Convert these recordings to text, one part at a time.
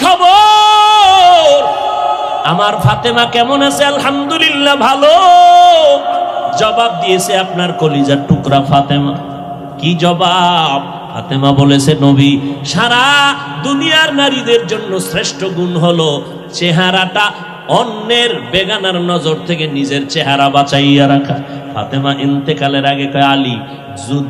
খবর? আমার ফাতেমা কেমন আছে? আলহামদুলিল্লাহ ভালো। জবাব দিয়েছে আপনার কলিজার টুকরা ফাতেমা। কি জবাব? ফাতেমা বলেছে, নবী, সারা দুনিয়ার নারীদের জন্য শ্রেষ্ঠ গুণ হলো চেহারাটা অন্যের বেগানার নজর থেকে নিজের চেহারা বাঁচাইয়া রাখা। ফাতেমা ইন্তেকালের আগে কয়, আলী,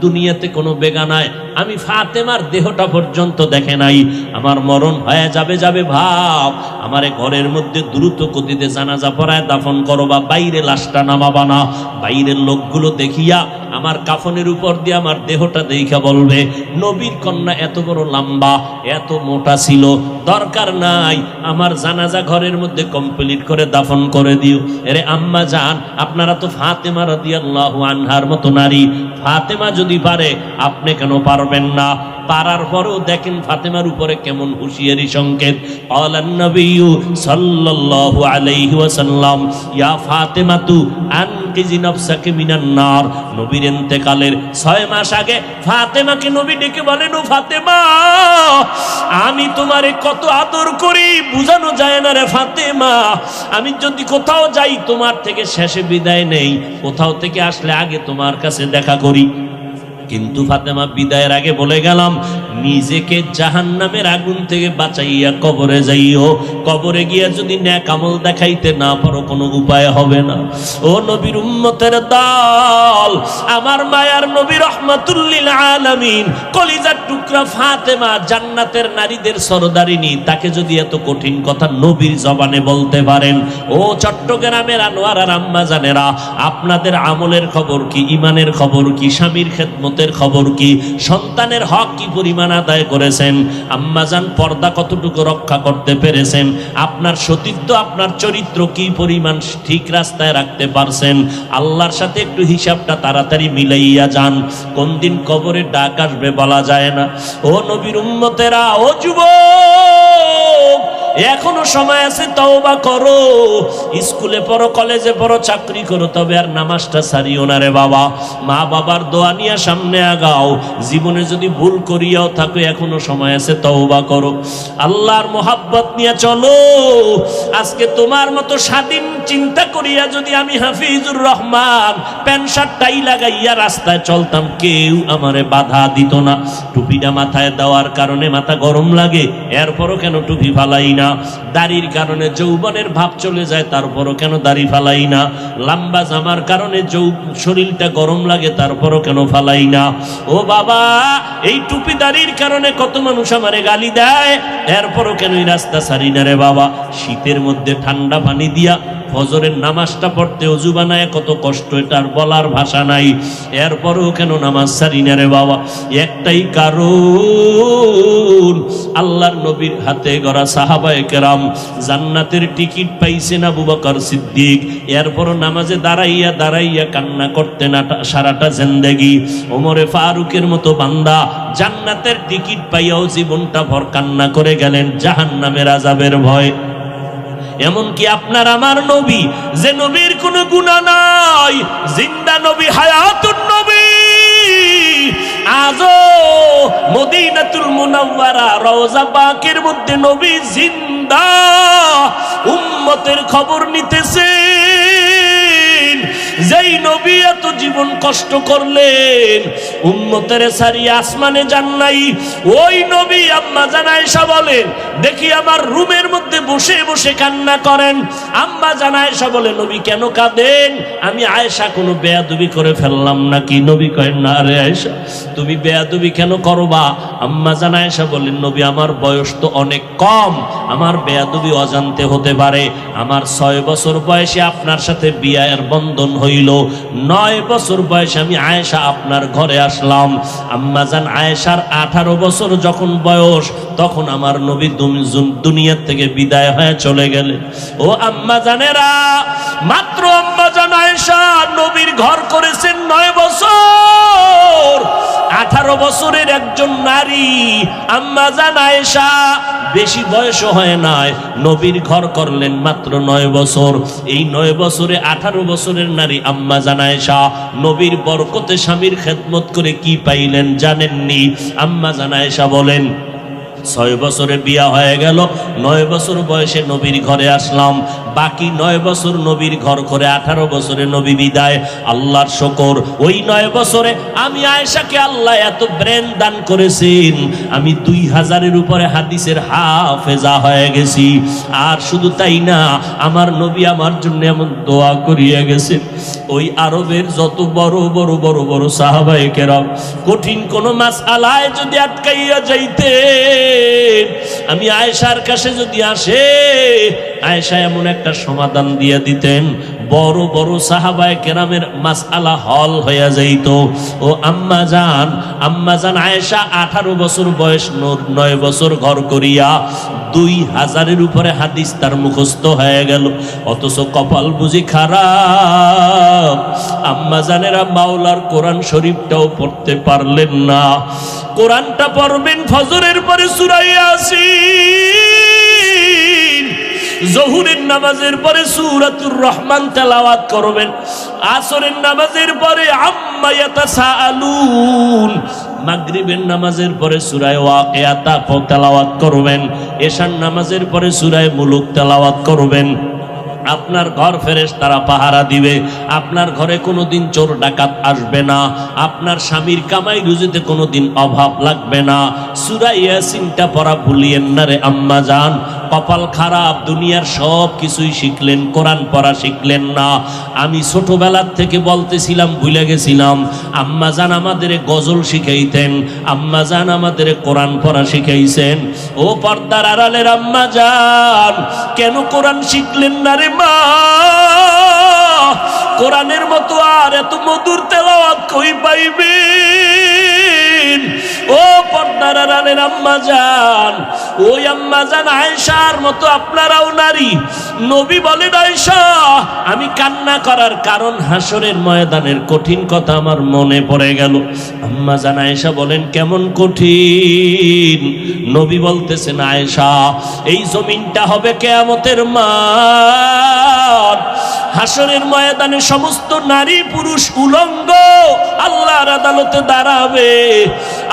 দুনিয়াতে কোনো বেগানায় আমি ফাতেমার দেহটা পর্যন্ত দেখে নাই। আমার মরণ হয়ে যাবে ভাব, আমারে ঘরের মধ্যে দ্রুত গতিতে জানাজা পড়ায় দাফন করো, বা বাইরে লাশটা নামাবা না। বাইরের লোকগুলো দেখিয়া আমার কাফনের উপর দিয়ে আমার দেহটা দেখা বলবে, নবীর কন্যা এত বড় লম্বা, এত মোটা ছিল, দরকার নাই, আমার জানাজা ঘরের মধ্যে কমপ্লিট করে দাফন করে দিও। এরে আম্মা জান, আপনারা তো ফাতেমা রাদিয়াল্লাহু আনহার মতো নারী, ফাতেমা যদি পারে আপনি কেন পারবেন না? পারার পরেও দেখেন ফাতেমার উপরে কেমন হুঁশিয়ারি সংকেত। আলান নবিয়্যু সাল্লাল্লাহু আলাইহি ওয়াসাল্লাম, ইয়া ফাতেমাতু আনকিজি নাফসাকি মিনান নার। নবীর ইন্তেকালের 6 মাস আগে ফাতেমাকে নবী ডেকে বলেন, ও ফাতেমা, আমি তোমারে কত আদর করি, বুঝানো যায় না রে ফাতেমা। আমি যদি কোথাও যাই তোমার থেকে শেষে বিদায় নেই, কোথাও থেকে আসলে আগে তোমার কাছে দেখা করি। কিন্তু ফাতেমা বিদায়ের আগে বলে গেলাম, নিজেকে জাহান্নামের আগুন থেকে বাঁচাইয়া কবরে যাইও। কবরে গিয়া যদি নেক আমল দেখাইতে না পারো, কোনো উপায় হবে না। ও নবীর উম্মতের দল, আমার মায়ার নবী রাহমাতুল লিল আলামিন, কলিজার টুকরা ফাতেমা, জান্নাতের নারীদের সরদারিনী, তাকে যদি এত কঠিন কথা নবীর জবানে বলতে পারেন, ও চট্টগ্রামের আনোয়ার আর আম্মা জানেরা, আপনাদের আমলের খবর কি? ইমানের খবর কি? স্বামীর খেদমতের খবর কি? সন্তানের হক কি পরিমাণ আদায় করেছেন? আম্মাজান পর্দা কতটুকু রক্ষা করতে পেরেছেন? আপনার সতীত্ব, আপনার চরিত্র কি পরিমাণ ঠিক রাস্তায় রাখতে পারছেন? আল্লাহর সাথে একটু হিসাবটা তাড়াতাড়ি মিলাইয়া যান, কোন দিন কবরে ডাক আসবে বলা যায় না। ও নবীর উম্মতেরা, ও যুবক, এখনো সময় আছে, তওবা করো। স্কুলে পড়ো, কলেজে পড়ো, চাকরি করো, তবে আর নামাজটা ছাড়িও না রে বাবা। মা বাবার দোয়া নিয়ে সামনে আগাও। জীবনে যদি ভুল করিয়াও থাকো, এখনো সময় আছে, তওবা করো। আল্লাহর মোহাব্বত নিয়ে চলো। আজকে তোমার মতো স্বাধীন চিন্তা করিয়া যদি আমি Hafizur Rahman pant shirt tie লাগাইয়া রাস্তায় চলতাম, কেউ আমারে বাধা দিত না। টুপিটা মাথায় দেওয়ার কারণে মাথা গরম লাগে, এরপরও কেন টুপি ফালাই না? দাড়ির কারণে যৌবনের ভাব চলে যায়, তারপরও কেন দাড়ি ফালাই না? লম্বা জামার কারণে শরীরটা গরম লাগে, তারপরও কেন ফালাই না? ও বাবা, এই টুপি দাড়ির কারণে কত মানুষ আমারে গালি দেয়, এরপরও কেন এই রাস্তা ছাড়ি না রে বাবা? শীতের মধ্যে ঠান্ডা পানি দিয়া ফজরের নামাজটা পড়তে ওযু বানায় কত কষ্ট, এটার বলার ভাষা নাই, এরপরও কেন নামাজ ছাড়ি না রে বাবা? একটাই কারণ, আল্লাহর নবীর হাতে গড়া সাহাবায়ে কেরাম জান্নাতের টিকিট পাইছেন আবু বকর সিদ্দিক, এরপরও নামাজে দাঁড়াইয়া দাঁড়াইয়া কান্না করতেন সারাটা জিন্দেগি। ওমরে ফারুকের মতো বান্দা জান্নাতের টিকিট পাইয়াও জীবনটা ভর কান্না করে গেলেন জাহান্নামের আযাবের ভয়। এমনকি আপনার আমার নবী, যে নবীর কোনো গুনাহ নাই, জিন্দা নবী, হায়াতুন নবী, আজও মদিনাতুল মুনাওয়ারা রওজা পাকের মধ্যে নবী জিন্দা, উম্মতের খবর নিতেছেন। যেই নবী এত জীবন কষ্ট করলেন, উম্মতের সারিয়া আসমানে যান নাই, ওই নবী আম্মা জান আয়েশা বলেন, দেখি আমার রুমের মধ্যে বসে বসে কান্না করেন। আম্মা জান আয়েশা বলে, নবী কেন কাঁদেন? আমি আয়েশা কোনো বেয়াদবি করে ফেললাম নাকি? নবী কয়েন, না রে আয়েশা, তুমি বেয়াদবি কেন করবা? আম্মা জান আয়েশা বলেন, নবী আমার বয়স তো অনেক কম, আমার বেয়াদবি অজান্তে হতে পারে। আমার 6 বছর বয়সে আপনার সাথে বিয়ের বন্ধন হইল, 9 বছর বয়সে আমি আয়েশা আপনার ঘরে আসলাম। আম্মা জান আয়েশার 18 বছর যখন বয়স, তখন আমার নবী দুনিয়া থেকে বিদায় হয়ে চলে গেলেন। ও আম্মা জানেরা, মাত্র আম্মা জান আয়েশা নবীর ঘর করেছেন 9 বছর। 18 বছরের একজন নারী আম্মা জান আয়েশা, বেশি বয়স হয় নাই, নবীর ঘর করলেন মাত্র 9 বছর। এই 9 বছরে 18 বছরের নারী আম্মা জান আয়েশা নবীর বরকতে স্বামীর খেদমত করে কি পাইলেন জানেননি? আম্মা জান আয়েশা বলেন, 6 বছরে বিয়া হয়ে গেল, 9 বছর বয়সে নবীর ঘরে আসলাম, বাকি 9 বছর নবীর ঘর করে 18 বছরে নবী বিদায়। আল্লাহর শুকর, ওই 9 বছরে আমি আয়েশাকে আল্লাহ এত ব্রেন দান করেছেন, আমি 2000-এর উপরে হাদিসের হাফেজা হয়ে গেছি। আর শুধু তাই না, আমার নবী আমার জন্য এমন দোয়া করিয়া গেছেন, ওই আরবের যত বড় বড় বড় বড় সাহাবায়ে কেরাম কঠিন কোন মাসআলায় যদি আটকাইয়া যাইতে, আমি আয়েশার কাছে যদি আসে, আয়েশা এমন একটা সমাধান দিয়ে দিতেন, বড় বড় সাহাবায়ে কেরামের মাসআলা হল হইয়া যাইত। ও আম্মা জান আয়েশা 18 বছর বয়স, 9 বছর ঘর করিয়া 2000-এর উপরে হাদিস তার মুখস্থ হয়ে গেল। অথচ কপাল বুঝি খারাপ, আম্মা জানেরা মাওলার কোরআন শরীফটাও পড়তে পারলেন না। কোরআনটা পড়বেন ফজরের পরে সূরা ইয়াসিন, জোহরের নামাজের পরে সূরাতুর রহমান তেলাওয়াত করবেন, আসরের নামাজের পরে আম্মা ইয়াতাসাআলুন, মাগরিবের নামাজের পরে সূরা ওয়াকিয়া তেলাওয়াত করবেন, এশার নামাজের পরে সূরা মুলুক তেলাওয়াত করবেন। আপনার ঘর ফেরেশতারা পাহারা দিবে, আপনার ঘরে কোনোদিন চোর ডাকাত আসবে না, আপনার স্বামীর কামাই রুজিতে কোনোদিন অভাব লাগবে না। সূরা ইয়াসিনটা পড়া ভুলিয়েন না রে আম্মা জান। কপাল খারাপ, দুনিয়ার সব কিছুই শিখলেন, কোরআন পড়া শিখলেন না। আমি ছোটবেলার থেকে বলতেছিলাম, ভুলে গেছিলাম, আম্মা জান আমাদের গজল শিখাইতেন, আম্মা জান আমাদের কোরআন পড়া শিখাইছেন। ও পর্দার আড়ালের আম্মা জান, কেন কোরআন শিখলেন না রে মা? কোরআনের মতো আর এত মধুর তেলাওয়াত কই পাইবেন? ও পর্দার আড়ালের আম্মা জান, ওই আম্মা জান আয়েশার মতো আপনারাও নারী। নবী বলেন, আয়েশা আমি কান্না করার কারণ হাসরের ময়দানের কঠিন কথা আমার মনে পড়ে গেল। আম্মা জান আয়েশা বলেন, কেমন কঠিন? নবী বলতেছেন, আয়েশা এই জমিনটা হবে কিয়ামতের মাঠ, হাসরের ময়দানে সমস্ত নারী পুরুষ উলঙ্গ আল্লাহর আদালতে দাঁড়াবে।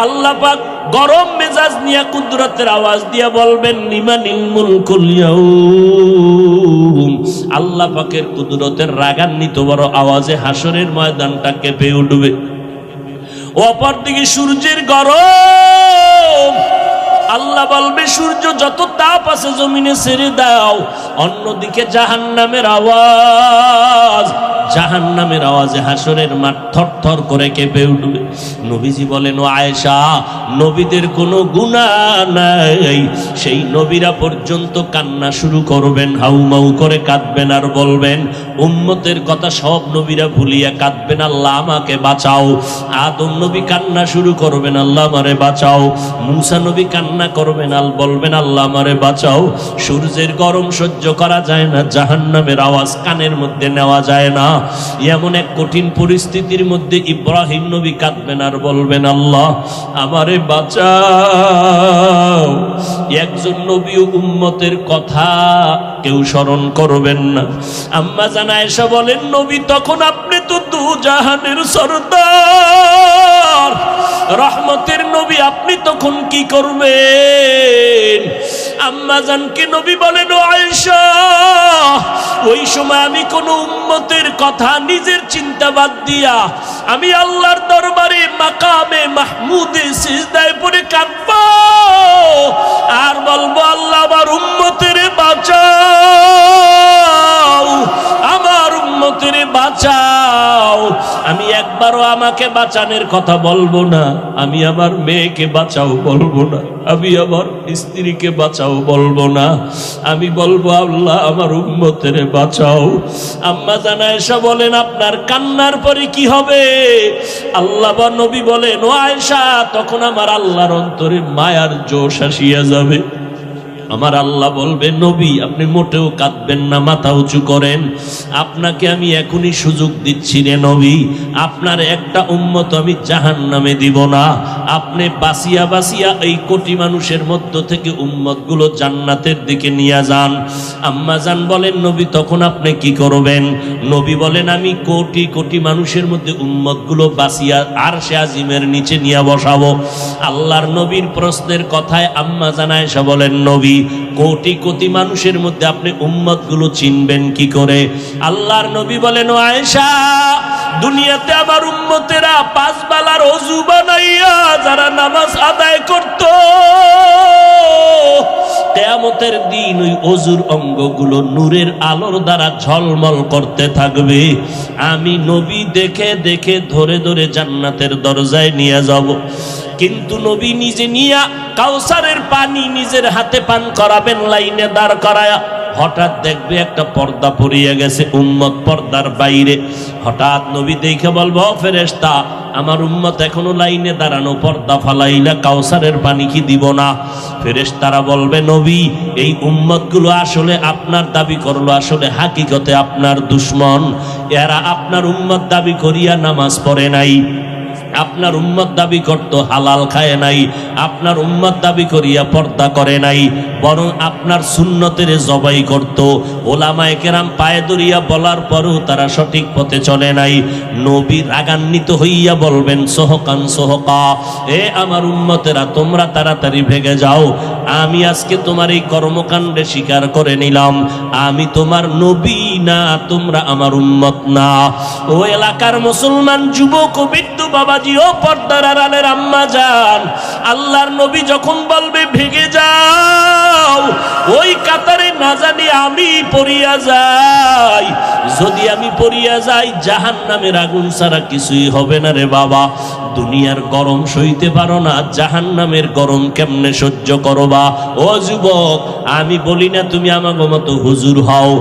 আল্লাহ পাক গরম মেজাজ নিয়ে কুদরতের আওয়াজ দিয়ে বলবেন, লিমানিল মুলকুল ইয়াউম। আল্লাহ পাকের কুদরতের রাগান্বিত বড় আওয়াজে হাসরের ময়দানটা কেঁপে উঠবে। অপরদিকে সূর্যের গরম, আল্লাহ বলবে সূর্য যত তাপ আছে জমিনে ছেড়ে দাও। অন্যদিকে জাহান্নামের আওয়াজ, জাহান্নামের আওয়াজে হাসরের মাঠ থরথর করে কেঁপে উঠবে। নবীজি বলেন, ও আয়েশা নবীদের কোনো গুনাহ নাই, সেই নবীরা পর্যন্ত কান্না শুরু করবেন, হাউমাউ করে কাঁদবেন আর বলবেন, উম্মতের কথা সব নবীরা ভুলিয়া কাঁদবেন, আল্লাহ আমাকে বাঁচাও। আদম নবী কান্না শুরু করবেন, আল্লাহ আমারে বাঁচাও। মূসা নবী কান্না করবেন, আল বলবেন, আল্লাহ আমারে বাঁচাও। সূর্যের গরম সহ্য করা যায় না, জাহান্নামের আওয়াজ কানের মধ্যে নেওয়া যায় না। এমন এক কঠিন পরিস্থিতির মধ্যে ইব্রাহিম নবী কাঁদবেন আর বলবেন, আল্লাহ আমারে বাঁচাও। একজন নবী উম্মতের কথা কেউ স্মরণ করবেন না। আম্মা জান আয়েশা বলেন, নবী তখন আপনি তো দু জাহানের সরদার, রহমতের নবী, আপনি তখন কি করবেন? আম্মা জানকে নবী বলেন, ও আয়েশা ওই সময় আমি কোন উম্মতের কথা নিজের চিন্তা বাদ দিয়া আমি আল্লাহর দরবারে মাকামে মাহমুদে সিজদায় পড়ে কাঁদব আর বলবো, আল্লাহ আমার উম্মতের বাঁচাও, আমার উম্মতের বাঁচাও। আমি একবারও আমাকে বাঁচানোর কথা বলবো না, আমি আমার মেয়েকে বাঁচাও বলবো না, আমি আমার স্ত্রীকে বাঁচাও বলবো না, আমি বলবো আল্লাহ আমার উম্মতের বাঁচাও। আম্মা জান আয়েশা বলেন, আপনার কান্নার পরে কি হবে? আল্লাহ বা নবী বলেন, ও আয়েশা তখন আমার আল্লাহর অন্তরে মায়ার জোশ আসিয়া যাবে। আমার আল্লাহ বলবে, নবী আপনি মোটেও কাঁদবেন না, মাথা উঁচু করেন। আপনাকে আমি এখনই সুযোগ দিচ্ছি রে নবী, আপনার একটা উম্মত আমি জাহান্নামে দিব না। আপনি বাসিয়া বাসিয়া এই কোটি মানুষের মধ্য থেকে উম্মতগুলো জান্নাতের দিকে নিয়ে যান। আম্মা জান বলেন, নবী তখন আপনি কি করবেন? নবী বলেন, আমি কোটি কোটি মানুষের মধ্যে উম্মতগুলো বাসিয়া আরশে আজিমের নিচে নিয়ে বসাবো। আল্লাহর নবীর প্রশ্নের কথায় আম্মা জান আয়েশা বলেন, নবী কোটি কোটি মানুষের মধ্যে আপনি উম্মতগুলো চিনবেন কি করে? আল্লাহর নবী বলেন, ও আয়েশা, দুনিয়াতে আমার উম্মতেরা 5 বেলার ওযু বানাইয়া যারা নামাজ আদায় করত, কিয়ামতের দিন ওই ওযুর অঙ্গগুলো নূরের আলোর দ্বারা ঝলমল করতে থাকবে। আমি নবী দেখে দেখে ধরে ধরে জান্নাতের দরজায় নিয়ে যাব। কিন্তু নবী নিজে নিয়া কাউসারের পানি নিজের হাতে পান করাবেন, লাইনে দাঁড় করায়া। হঠাৎ দেখবে একটা পর্দা পড়িয়া গেছে, উম্মত পর্দার বাইরে। হঠাৎ নবী দেখে বলবো, ফেরেশতা আমার উম্মত এখনো লাইনে দাঁড়ানো, পর্দা ফালাইলা কাউসারের পানি কি দিব না? ফেরেশতারা বলবে, নবী এই উম্মতগুলো আসলে আপনার দাবি করলো, আসলে হাকিকতে আপনার দুশমন। এরা আপনার উম্মত দাবি করিয়া নামাজ পড়ে নাই, আপনার উম্মত দাবি করত হালাল খায় নাই, আপনার উম্মত দাবি করিয়া পর্দা করে নাই, বরং আপনার সুন্নতের জবাই করত। ওলামায়ে কেরাম পায়ে ধরিয়া বলার পরও তারা সঠিক পথে চলে নাই। নবী রাগান্বিত হইয়া বলবেন, সোহকান সোহকা, এ আমার উম্মতেরা তোমরা তাড়াতাড়ি ভেগে যাও। আমি আজকে তোমার এই কর্মকাণ্ডে স্বীকার করে নিলাম, আমি তোমার নবী না, তোমরা আমার উম্মত না। ও এলাকার মুসলমান যুবক ও বৃদ্ধ বাবাজি, ও পর্দার আড়ালের আম্মা জান, আল্লাহর নবী যখন বলবে ভেগে যাও, ওই কাতারে না জানি আমি পড়িয়া যাই। যদি আমি পড়িয়া যাই, জাহান্নামের আগুন ছাড়া কিছুই হবে না রে বাবা। দুনিয়ার গরম সইতে পারো না, জাহান্নামের গরম কেমনে সহ্য করবা? ও যুবক, আমি বলি না তুমি আমাগো মতো হুজুর হও,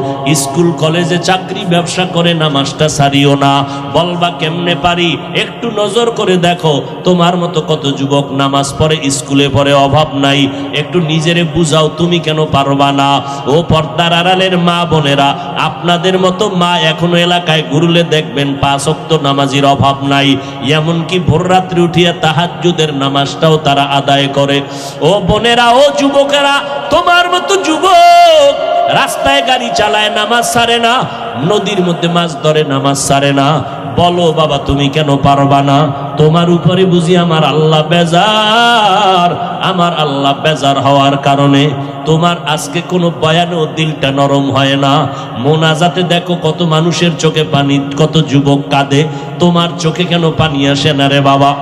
স্কুল কলেজে চাকরি ব্যবসা করে নামাজটা ছাড়িও না। বলবা কেমনে পারি? একটু নজর করে দেখো, তোমার মতো কত যুবক নামাজ পড়ে, স্কুলে পড়ে, অভাব নাই। একটু নিজেরে বুঝাও, তুমি কেন পারবা না? ও পর্দার আড়ালের মা বোনেরা, আপনাদের মতো মা এখনো এলাকায় ঘুরলে দেখবেন 5 ওয়াক্ত নামাজের অভাব নাই। এমনকি ভোর রাত্রে উঠিয়া তাহাজ্জুদের নামাজটাও তারা আদায় করে। ও বোনেরা, ও যুবকেরা, তোমার মতো যুবক রাস্তায় গাড়ি চালায়, নামাজ ছাড়ে না, নদীর মধ্যে মাছ ধরে, নামাজ ছাড়ে না। বলো বাবা, তুমি কেন পারবা না? তোমার উপরে বুঝি আমার আল্লাহ বেজার? আমার আল্লাহ বেজার হওয়ার কারণে তোমার আজকে কোনো বয়ানেও দিলটা নরম হয় না। মোনাজাতে দেখো কত মানুষের চোখে পানি, কত যুবক কাঁদে, তোমার চোখে কেন পানি আসে না রে বাবা?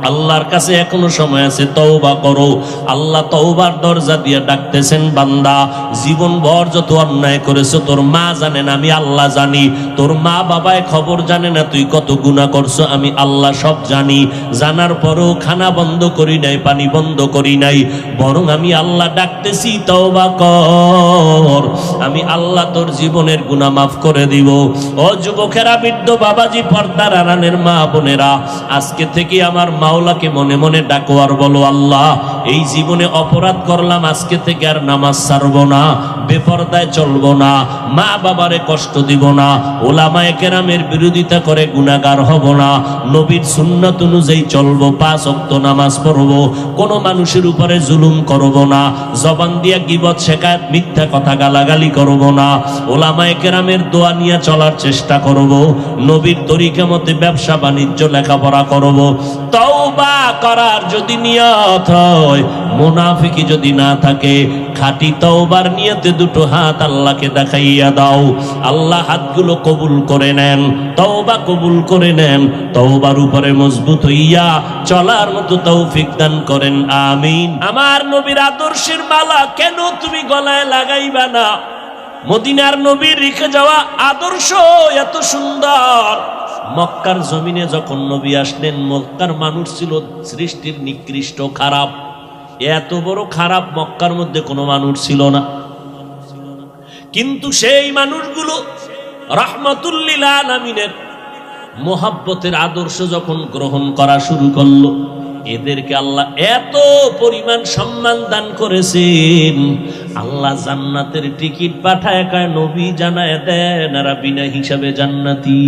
আল্লাহর কাছে এখনো সময় আছে, তওবা করো। আল্লাহ তওবার দরজা দিয়ে ডাকতেছেন, বান্দা জীবন ভর যত অন্যায় করেছো তোর মা জানে না, আমি আল্লাহ জানি। তোর মা বাবায় খবর জানে না তুই কত গুনাহ করছো, আমি আল্লাহ সব জানি। জানার পরও খানা বন্ধ করি নাই, পানি বন্ধ করি নাই, বরং আমি আল্লাহ ডাকতেছি, তওবা কর, আমি আল্লাহ তোর জীবনের গুনাহ মাফ করে দিব। ও যুবকেরা, বৃদ্ধ বাবাজি, পর্দার আড়ালের মা বোনেরা, আজকে থেকে আমার মাওলাকে মনে মনে ডাকো আর বলো, আল্লাহ এই জীবনে অপরাধ করলাম, আজকে থেকে আর নামাজ ছাড়বো না, বেপরদায় চলবো না, মা বাবারে কষ্ট দিব না, ওলামায়ে কেরামের বিরোধিতা করে গুনাহগার হব না, নবীর সুন্নাত অনুযায়ী চলবো, 5 ওয়াক্ত নামাজ পড়বো, কোনো মানুষের উপরে জুলুম করব না, জবান দিয়া গীবত শেখায়ত মিথ্যা কথা গালাগালি করব না, ওলামায়ে কেরামের দোয়া নিয়ে চলার চেষ্টা করব, নবীর তরিকা মতে ব্যবসা বাণিজ্য লেখাপড়া করব। তওবা করার যদি নিয়ত হয়, মুনাফিকি যদি না থাকে, খাঁটি তওবার নিয়তে দুটো হাত আল্লাহকে দেখাইয়া দাও, আল্লাহ হাতগুলো কবুল করে নেন, তওবা কবুল করে নেন, তওবার উপরে মজবুত হইয়া চলার মতো তৌফিক দান করেন, আমিন। আমার নবীর আদর্শের মালা কেন তুমি গলায় লাগাইবা না? মদিনার নবীর রেখে যাওয়া আদর্শ এত সুন্দর। মক্কার জমিনে যখন নবী আসলেন, মক্কার মানুষ ছিল সৃষ্টির নিকৃষ্ট, খারাপ, এত বড় খারাপ মক্কার মধ্যে কোনো মানুষ ছিল না। কিন্তু সেই মানুষগুলো রাহমাতুল লিল আলামিনের মোহাব্বতের আদর্শ যখন গ্রহণ করা শুরু করলো, এদেরকে আল্লাহ এত পরিমাণ সম্মান দান করেছেন, আল্লাহ জান্নাতের টিকিট পাঠায় কয় নবী জানায় দেন এরা বিনা হিসাবে জান্নাতি।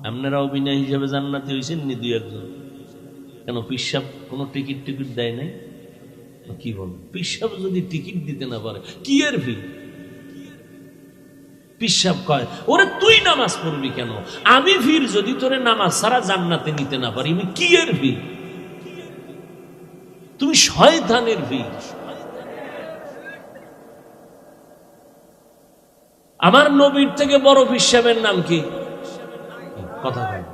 আপনারাও বিনা হিসাবে জান্নাতি হয়েছেন নি দুই একজন? কেন পিসাব কোনো টিকিট দেয় নাই? কি বল, পিসাব যদি টিকিট দিতে না পারে কি এর ফি? পিসাব কয় ওরে তুই নামাজ পড়বি কেন, আমি ফির যদি তোরে নামাজ সারা জান্নাতে নিতে না পারি আমি কি এর ফি? তুমি শয়তানের ফি। আমার নবীর থেকে বড় পিসাবের নাম কি? কথা বল,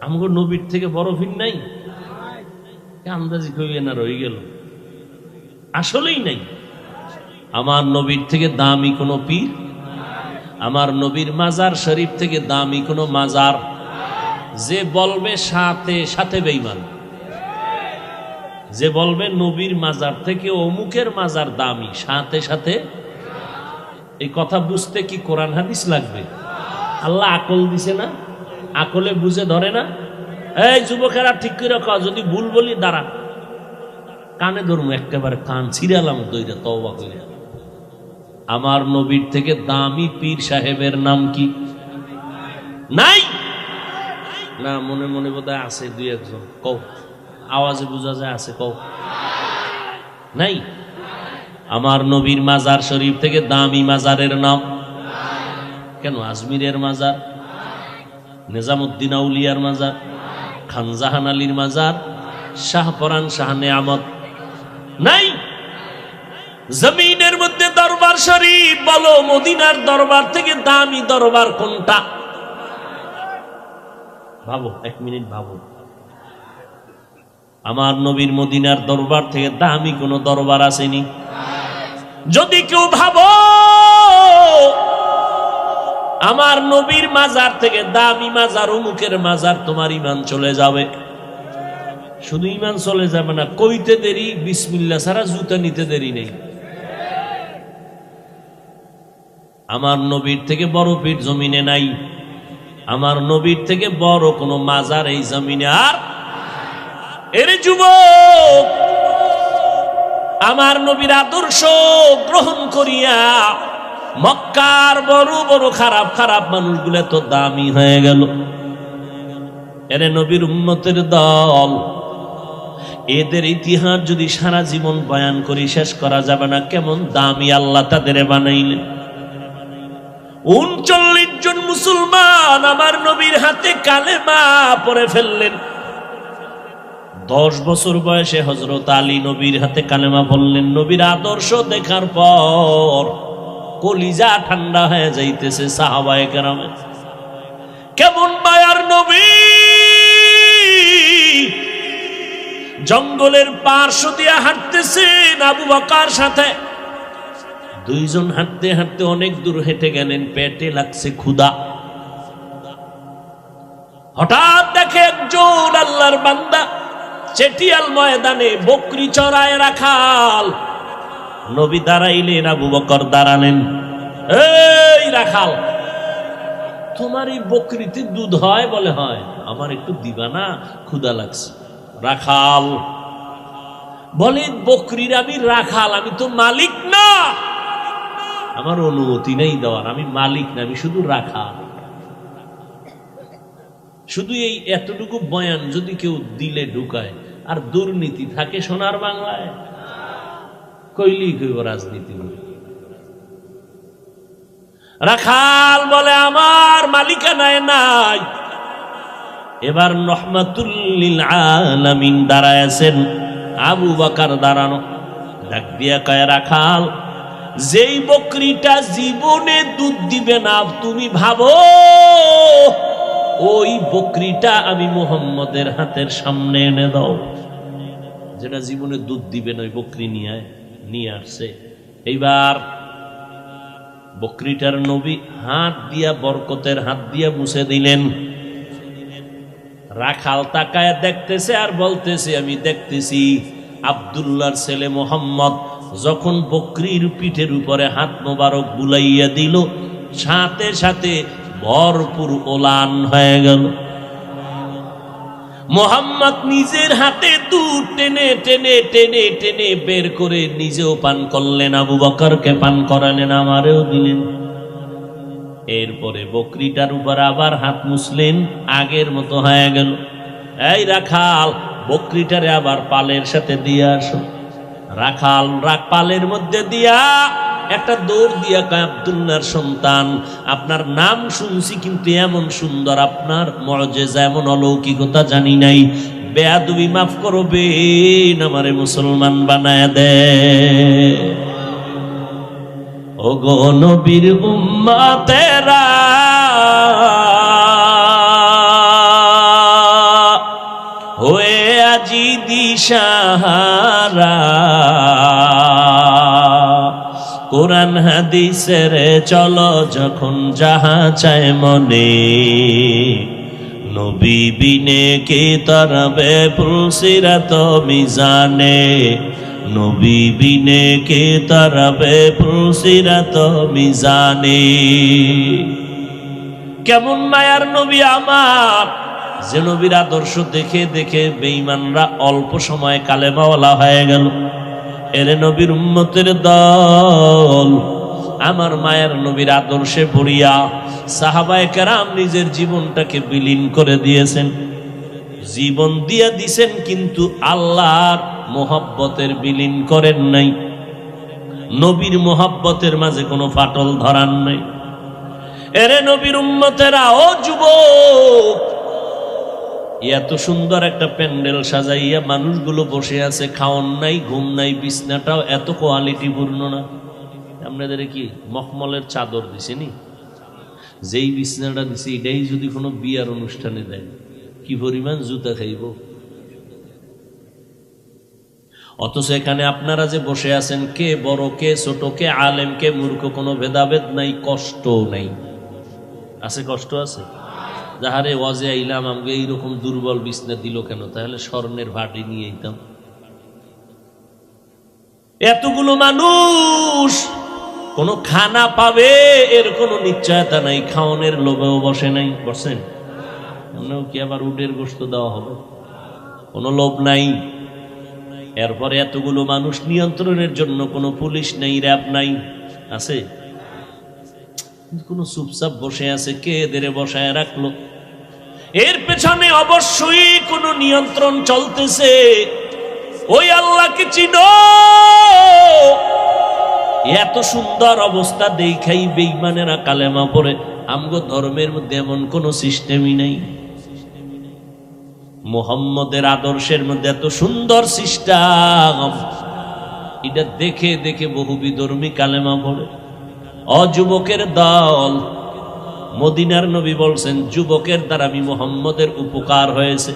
আমগো নবীর থেকে বড় ফির নাই? আন্দাজি কইবে না রয়ে গেল, আসলেই নাই। আমার নবীর থেকে দামি কোনো পীর, আমার নবীর মাজার শরীফ থেকে দামি কোনো মাজার। যে বলবে সাথে সাথে বেঈমান, যে বলবে নবীর মাজার থেকে অমুকের মাজার দামি, সাথে সাথে। এই কথা বুঝতে কি কোরআন হাদিস লাগবে? আল্লাহ আকল দিছে না? আকলে বুঝে ধরে না? এই যুবকেরা ঠিক করে রাখো, যদি ভুল বলি দাঁড়া, কানে ধরবো একেবারে, কান ছিড়ালাম দইরা তওবা কইরা। আমার নবীর থেকে দামি পীর সাহেবের নাম কি? নাই না? মনে মনে বোধহয় আছে দুই একজন, কও, আওয়াজে বোঝা যায় আছে, কও। নাই? আমার নবীর মাজার শরীফ থেকে দামি মাজারের নাম কেন? আজমিরের মাজার, নিজামুদ্দিন আউলিয়ার মাজার, খানজাহান আলীর মাজার, শাহপরান শাহ নেয়ামত নাই? জমিনের মধ্যে দরবার শরীফ বলো, মদিনার দরবার থেকে দামি দরবার কোনটা? ভাবো, এক মিনিট ভাবো। আমার নবীর মদিনার দরবার থেকে দামি কোন দরবার আসেনি? যদি কেউ ভাবো আমার নবীর মাজার থেকে দামি মাজার অমুকের মাজার, তোমার ঈমান চলে যাবে। শুধু ঈমান চলে যাবে না, কইতে দেরি বিসমিল্লাহ ছাড়া জুতা নিতে দেরি নেই। আমার নবীর থেকে বড় পীর জমিনে নাই, আমার নবীর থেকে বড় কোন মাজার এই জমিনে আর। এর যুবক, আমার নবীর আদর্শ গ্রহণ করিয়া মক্কার বড় বড় খারাপ খারাপ মানুষগুলো তো দামি হয়ে গেল। এরে নবীর উম্মতের দল, এদের ইতিহাস যদি সারা জীবন বয়ান করি শেষ করা যাবে না, কেমন দামি আল্লাহ তাদের বানাইলেন। ৩৯ জন মুসলমান আমার নবীর হাতে কালেমা পড়ে ফেললেন। 10 বছর বয়সে হযরত আলী নবীর হাতে কালেমা পড়লেন। নবীর আদর্শ দেখার পর কলিজা ঠান্ডা হয়ে যাইতেছে সাহাবায়ে কেরামের। কেমন মায়ার নবী! জঙ্গলের পার্শ্ব দিয়ে হাঁটতেছেন আবু বকর সাথে। দুইজন হাঁটতে হাঁটতে অনেক দূর হেঁটে গেলেন, পেটে লাগছে ক্ষুধা। হঠাৎ দেখে একজন আল্লাহর বান্দা চেটিয়াল ময়দানে বকরি চড়ায় রাখাল। নবী দাঁড়াইলেন, আবু বকর দাঁড়ালেন। এই রাখাল, তোমার এই বকরিতে দুধ হয়? বলে হয়। আমার একটু দিবা না, ক্ষুধা লাগছে। রাখাল বলে, বকরির আমি রাখাল, আমি তো মালিক না, আমার অনুমতি নেই দেওয়ার, আমি মালিক না, আমি শুধু রাখাল। শুধু এই এতটুকু বয়ান যদি কেউ দিলে ঢুকায়, আর দুর্নীতি থাকে সোনার বাংলায়, কইলি কইব রাজনীতি। রাখাল বলে, আমার মালিকানায় নাই। এবার রহমাতুল লিল আলামিন দাঁড়ায় আছেন, আবু বকর দাঁড়ানো। ডাক দিয়া কয়, রাখাল, যেই বকরিটা জীবনে দুধ দিবে না, তুমি ভাবো ওই বকরিটা আমি মুহাম্মদের হাতের সামনে এনে দাও। যেটা জীবনে দুধ দিবে না, ওই বকরি নিয়ে আসছে। এইবার বকরিটার নবী হাত দিয়া, বরকতের হাত দিয়া মুছে দিলেন। রাখাল তাকায় দেখতেছে আর বলতেছে, আমি দেখতেছি আব্দুল্লাহর ছেলে মোহাম্মদ যখন বকরির পিঠের উপরে হাত মোবারক বুলাইয়া দিল, সাথে সাথে ভরপুর ওলান হয়ে গেল। মোহাম্মদ নিজের হাতে দুধ টেনে টেনে টেনে টেনে বের করে নিজেও পান করলেন, আবু বকরকে পান করালেন, আমারেও দিলেন। এরপরে বকরিটার উপর আবার হাত মুছলেন, আগের মতো হয়ে গেল। এই রাখাল, বকরিটারে আবার পালের সাথে দিয়ে আসো। রাখাল পালের মধ্যে দিয়া একটা দৌড় দিয়া কয়, আব্দুল্লাহর সন্তান, আপনার নাম শুনছি কিন্তু এমন সুন্দর, আপনার মুআজিজা এমন অলৌকিকতা জানি নাই, বেয়াদবি মাফ করবেন, আমারে মুসলমান বানায় দে। ও গো নবীর উম্মতেরা, হয়ে আজি দিশাহারা, কোরআন হাদিসের চলো যখন যাহা চায় মনে, নবী বিনে কে তরবে পুলসিরাত মিজানে, নবী বিনে কে তরবে পুলসিরাত মিজানে। কেমন মায়ার নবী আমার, যে নবীর আদর্শ দেখে দেখে বেঈমানরা অল্প সময় কালেমাওয়ালা হয়ে গেল। এরে নবীর উম্মতের দল, আমার মায়ের নবীর আদর্শে পড়িয়া সাহাবায়ে কেরাম নিজের জীবনটাকে বিলীন করে দিয়েছেন, জীবন দিয়া দিছেন, কিন্তু আল্লাহর মোহাব্বতের বিলীন করেন নাই, নবীর মোহাব্বতের মাঝে কোনো ফাটল ধরান নাই। এরে নবীর উম্মতেরা, ও যুবক, এত সুন্দর একটা প্যান্ডেল সাজাইয়া মানুষগুলো বসে আছে, খাওয়ান নাই, ঘুম নাই, বিছনাটাও এত কোয়ালিটি পূর্ণ না। আপনাদের কি মখমলের চাদর দিছেনি? যেই বিছনাটা দিছে এটাই যদি কোনো বিয়ার অনুষ্ঠানে দেয়, কি পরিমাণ জুতা খাইব। অথচ এখানে আপনারা যে বসে আছেন, কে বড় কে ছোট, কে আলেম কে মূর্খ, কোনো ভেদাভেদ নাই, কষ্ট নাই। আছে? কষ্ট আছে? যাহারে ওয়াজে আইলাম, আমাকে এইরকম দুর্বল বিছনা দিল কেন? তাহলে স্বর্ণের ভাটি নিয়ে আইতাম। এতগুলো মানুষ কোনো খানা পাবে এর কোনো নিশ্চয়তা নাই, খাওয়ানোর লোভেও বসে নাই। বসেন কি আবার উটের গোশত দেওয়া হবে? কোনো লোভ নাই। এরপরে এতগুলো মানুষ নিয়ন্ত্রণের জন্য কোনো পুলিশ নেই, র্যাব নাই। আছে? কোনো চুপচাপ বসে আছে, কে এদের বসায় রাখলো? এর পেছনে অবশ্যই কোনো নিয়ন্ত্রণ চলতেছে। ওই আল্লাহকে চিনো। এত সুন্দর অবস্থা দেখাই বেঈমানেরা কালেমা পড়ে। আমগো ধর্মের মধ্যে এমন কোন সিস্টেমই নাই। মুহাম্মদের আদর্শের মধ্যে এত সুন্দর সিস্টেম, এটা দেখে দেখে বহু বিধর্মী কালেমা পড়ে। অযুবকের দল, মদিনার নবী বলছেন যুবকের দ্বারা আমি মুহাম্মদের উপকার হয়েছে।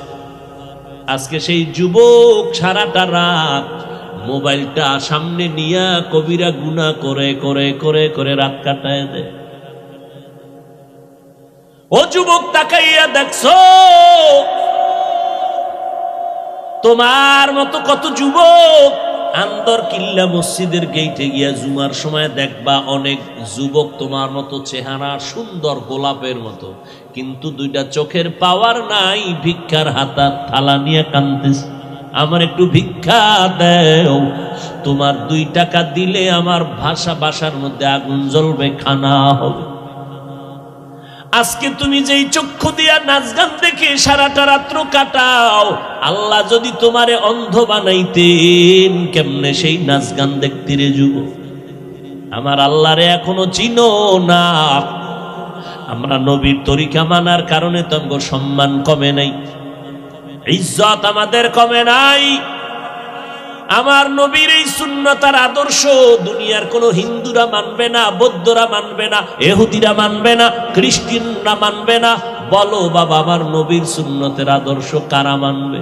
আজকে সেই যুবক সারাটা রাত মোবাইলটা সামনে নিয়ে কবিরা গুনাহ করে করে করে করে রাত কাটায় দেয়। ও যুবক, তাকাইয়া দেখছো তোমার মতো কত যুবক আন্দর কিল্লা মসজিদের গেইটে গিয়া জুমার সময় দেখবা অনেক যুবক তোমার মতো চেহারা সুন্দর গোলাপের মতো, কিন্তু দুইটা চোখের পাওয়ার নাই, ভিক্ষার হাতা থালা নিয়ে কাঁদতেছে, আমার একটু ভিক্ষা দেও। তোমার 2 টাকা দিলে আমার বাসার মধ্যে আগুন জ্বলবে, খানা হবে। আজকে তুমি যেই চক্ষু দিয়া নাচ গান দেখে সারাটা রাত্র কাটাও, আল্লাহ যদি তোমারে অন্ধ বানাইতেন কেমনে সেই নাচ গান দেখতে রে যুবক? আমার আল্লাহরে এখনো চিনো না। আমরা নবীর তরিকা মানার কারণে তোমার সম্মান কমে নাই, ইজ্জত আমাদের কমে নাই। আমার নবীর এই সুন্নতার আদর্শ দুনিয়ার কোন হিন্দুরা মানবে না, বৌদ্ধরা মানবে না, ইহুদিরা মানবে না, খ্রিস্টানরা মানবে না। বলো বাবা, আমার নবীর সুন্নতের আদর্শ কারা মানবে?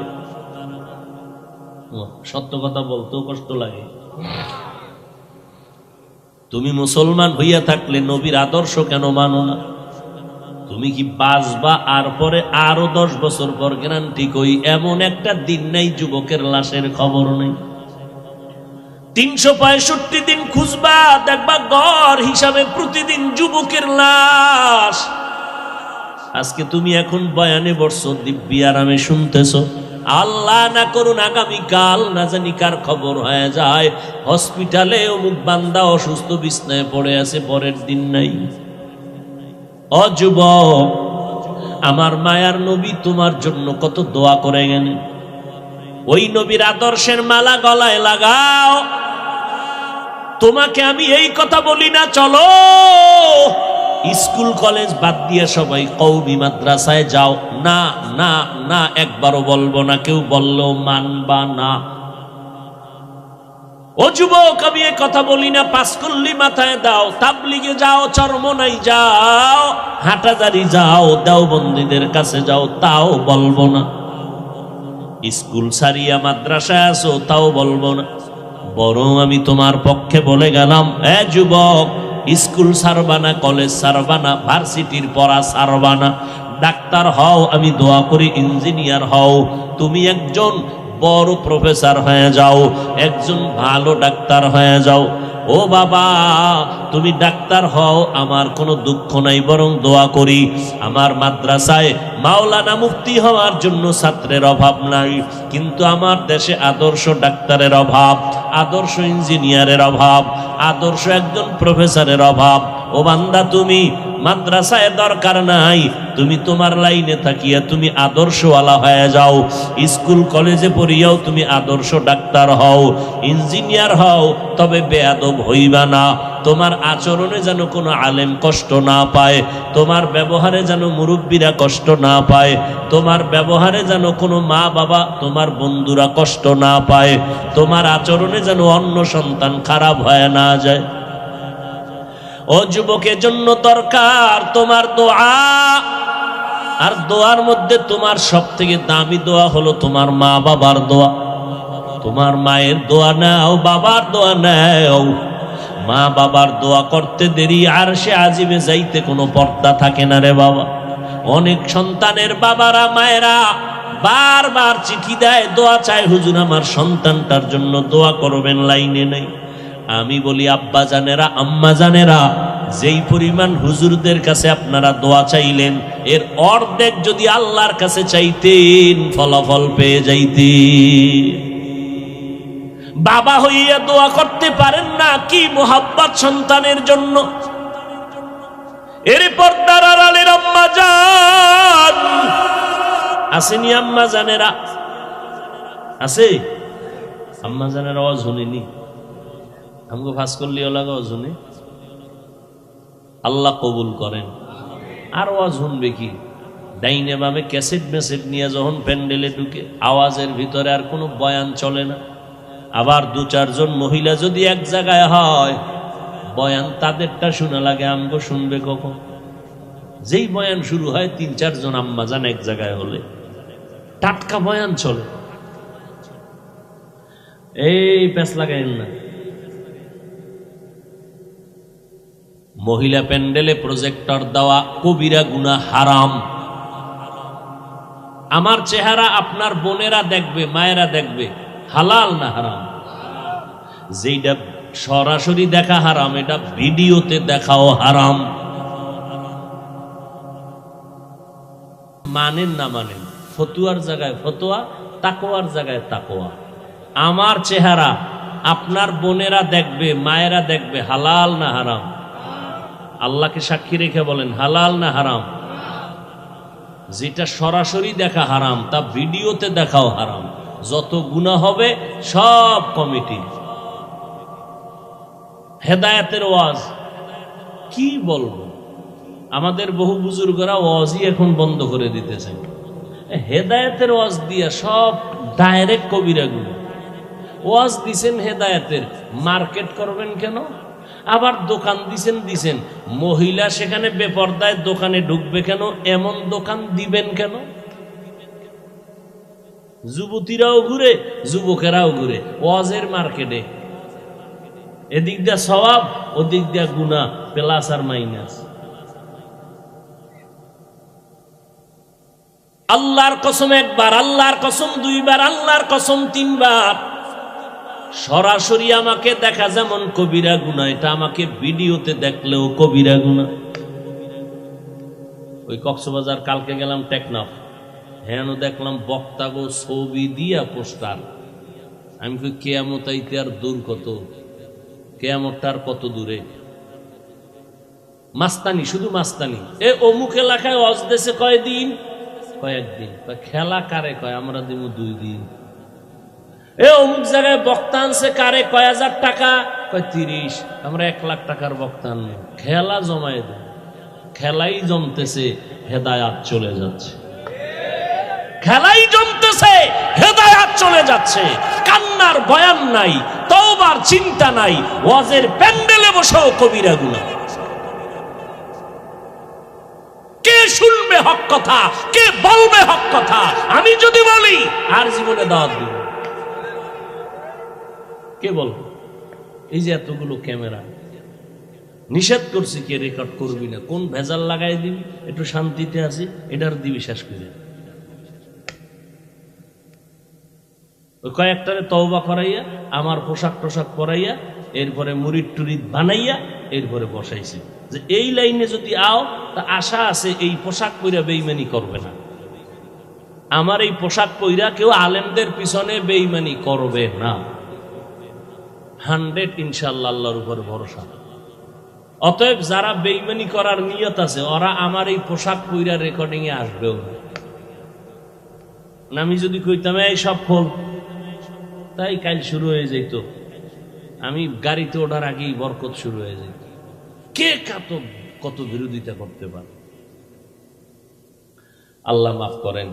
সত্য কথা বলতেও কষ্ট লাগে। তুমি মুসলমান হইয়া থাকলে নবীর আদর্শ কেন মানো না? তুমি কি বাঁচবা আর পরে আরো 10 বছর পর গ্যারান্টি কই এমন একটা দিন নাই যুবকের লাশের খবর নেই। 365 দিন খুঁজবা, দেখবা গড় হিসাবে প্রতিদিন যুবকের লাশ। আজকে তুমি এখন বয়ানে বসছো, দিব্যি আরামে শুনতেছো। আল্লাহ না করুন আগামীকাল না জানি কার খবর হয়ে যায় হসপিটালে অমুক বান্দা অসুস্থ বিছনায় পড়ে আছে, পরের দিন নাই। ও যুবক, আমার মায়ার নবী তোমার জন্য কত দোয়া করে গেলেন। ওই নবীর আদর্শের মালা গলায় লাগাও। তোমাকে আমি এই কথা বলি না চলো স্কুল কলেজ বাদ দিয়ে সবাই কওমি মাদ্রাসায় যাও, না না না, একবারও বলবো না, কেউ বললেও মানবা না। ও যুবক, আমি এ কথা বলি না, পাঁচকল্লি মাথায় দাও, তাবলিগে যাও, চরমনাই যাও, হাটাজারি যাও, দেওবন্দীদের কাছে যাও, তাও বলবো না। স্কুল সারিয়া মাদ্রাসায় আসো, তাও বলবো না। বরং আমি তোমার পক্ষে বলে গেলাম, এ যুবক, স্কুল সারবানা, কলেজ সারবানা, ভার্সিটির পড়া সারবানা, ডাক্তার হও, আমি দোয়া করি ইঞ্জিনিয়ার হও, তুমি একজন বড় প্রফেসর হয়ে যাও, একজন ভালো ডাক্তার হয়ে যাও। ও বাবা, তুমি ডাক্তার হও, আমার কোনো দুঃখ নাই, বরং দোয়া করি আমার মাদ্রাসায় মাওলানা মুফতি হওয়ার জন্য ছাত্রের অভাব নাই, কিন্তু আমার দেশে আদর্শ ডাক্তারের অভাব, আদর্শ ইঞ্জিনিয়ারের অভাব, আদর্শ একজন প্রফেসরের অভাব। ও বান্দা, তুমি মাদ্রাসায় দরকার নাই, তুমি তোমার লাইনে থাকিয়া তুমি আদর্শওয়ালা হয়ে যাও। স্কুল কলেজে পড়িয়াও তুমি আদর্শ ডাক্তার হও, ইঞ্জিনিয়ার হও, তবে বেয়াদব হইবা না। তোমার আচরণে যেন কোনো আলেম কষ্ট না পায়, তোমার ব্যবহারে যেন মুরব্বীরা কষ্ট না পায়, তোমার ব্যবহারে যেন কোনো মা বাবা, তোমার বন্ধুরা কষ্ট না পায়, তোমার আচরণে যেন অন্য সন্তান খারাপ হয়ে না যায়। ও যুবকের জন্য দরকার তোমার দোয়া, আর দোয়ার মধ্যে তোমার সব থেকে দামি দোয়া হলো তোমার মা বাবার দোয়া। তোমার মায়ের দোয়া নাও, বাবার দোয়া নাও। মা বাবার দোয়া করতে দেরি আর সে আজিবে যাইতে কোনো পর্দা থাকে না রে বাবা। অনেক সন্তানের বাবারা মায়েরা বারবার চিঠি দেয়, দোয়া চায়, হুজুর আমার সন্তানটার জন্য দোয়া করবেন, লাইনে নেই। আমি বলি আব্বা জানেরা, আম্মা জানেরা, যেই পরিমাণ হুজুরদের কাছে আপনারা দোয়া চাইলেন, এর অর্ধেক যদি আল্লাহর কাছে চাইতেন ফলাফল পেয়ে যাইতেন। বাবা হইয়া দোয়া করতে পারেন না, কি মোহাব্বত সন্তানের জন্য। এর পর্দার আড়ালের আম্মা জান আসেনি, আম্মা জানেরা আছে, আম্মা জানেরা আওয়াজ শুনিনি, আমাকে ফাঁস করলি ওলাগা শুনে আল্লাহ কবুল করেন। আর আওয়াজ শুনবে কি, ডাইনে বামে ক্যাসেট মেসেট নিয়ে যখন প্যান্ডেলে ঢুকে আওয়াজের ভিতরে আর কোনো বয়ান চলে না। আবার দু চারজন মহিলা যদি এক জায়গায় হয়, বয়ান তাদেরটা শোনা লাগে, আমগো শুনবে কখন? যেই বয়ান শুরু হয় ৩-৪ জন আম্মা জান এক জায়গায় হলে টাটকা বয়ান চলে। এই প্যাঁচ লাগাইন না। মহিলা প্যান্ডেলে প্রজেক্টর দেওয়া কবিরা গুনাহ, হারাম। আমার চেহারা আপনার বোনেরা দেখবে, মায়েরা দেখবে, হালাল না হারাম? যেটা সরাসরি দেখা হারাম, এটা ভিডিওতে দেখাও হারাম। মানেন না মানেন, ফতুয়ার জায়গায় ফতোয়া, তাকওয়ার জায়গায় তাকওয়া। আমার চেহারা আপনার বোনেরা দেখবে, মায়েরা দেখবে, হালাল না হারাম? আল্লাহকে সাক্ষী রেখে বলেন, হালাল না হারাম? যেটা সরাসরি দেখা হারাম, তা ভিডিওতে দেখাও হারাম। যত গুনাহ হবে সব কমিটি। হেদায়েতের ওয়াজ কি বলবো, আমাদের বহু বুজুর্গরা ওয়াজই এখন বন্ধ করে দিতেছেন। হেদায়েতের ওয়াজ দিয়া সব ডাইরেক্ট কবিরা গুনাহ। ওয়াজ দিছেন হেদায়েতের, মার্কেট করবেন কেন? আবার দোকান দিছেন, মহিলা সেখানে বেপরদায় দোকানে ঢুকবে কেন? এমন দোকান দিবেন কেন? যুবতীরাও ঘুরে, যুবকেরাও ঘুরে ওয়াজের মার্কেটে। এদিক দিয়া সওয়াব, ওদিক দিয়া গুনাহ, প্লাস আর মাইনাস। আল্লাহর কসম একবার, আল্লাহর কসম দুইবার, আল্লাহর কসম তিনবার। সরাসরি আমাকে দেখা যেমন কবিরা গুনাহ, এটা আমাকে ভিডিওতে দেখলেও কবিরা গুনাহ। ওই কক্সবাজার কালকে গেলাম টেকনাফ, হ্যাঁ দেখলাম বক্তা গো ছবি দিয়া পোস্টার। আমি কই কেয়ামত আইতে আর দূর কত, কেয়ামতটার কত দূরে। মাস্তানি, শুধু মাস্তানি। এ অমুক এলাকায় ওয়াজ দেশে কয়দিন, কয়েকদিন। খেলা কারে কয়, আমরা দিব 2 দিন। এ অমুক জায়গায় বক্তা আনছে কারে, কয় হাজার টাকা, কয় 30। আমরা 1 লাখ টাকার বক্তা আনবো, খেলা জমায় দেব। খেলাই জমতেছে, হেদায়াত চলে যাচ্ছে। খেলাই জমতেছে, হেদায়াত চলে যাচ্ছে। কান্নার বয়ান নাই, তওবার চিন্তা নাই, ওয়াজের প্যান্ডেলে বসেও কবিরা গুনাহ। কে শুনবে হক কথা, কে বলবে হক কথা? আমি যদি বলি আর জীবনে দাওয়াত দিব, কে বলবে? এই যে এতগুলো ক্যামেরা, নিষেধ করছি কে রেকর্ড করবি না, কোন ভেজাল লাগাই দিবি, একটু শান্তিতে আছি, এটার দিবি শেষ করে। ওই কয়েকটারে তওবা করাইয়া, আমার পোশাক টোশাক পরাইয়া, এরপরে মুরিদ টুরিদ বানাইয়া, এরপরে বসাইছি যে এই লাইনে যদি আও তা আশা আছে এই পোশাক পইরা বেঈমানি করবে না। আমার এই পোশাক পইরা কেউ আলেমদের পিছনে বেঈমানি করবে না। 100 ইনশাআল্লাহ, আল্লাহর উপর ভরসা। অতএব যারা বেঈমানি করার নিয়ত আছে, ওরা আমার এই পোশাক পইরা রেকর্ডিং এ আসবেও না। আমি যদি কইতাম এই সব খোল, তাই কাল শুরু হয়ে যেত। আমি গাড়িতে ওঠার আগেই বরকত শুরু হয়ে যেত। কে কত বিরোধিতা করতে পারে? আল্লাহ মাফ করেন।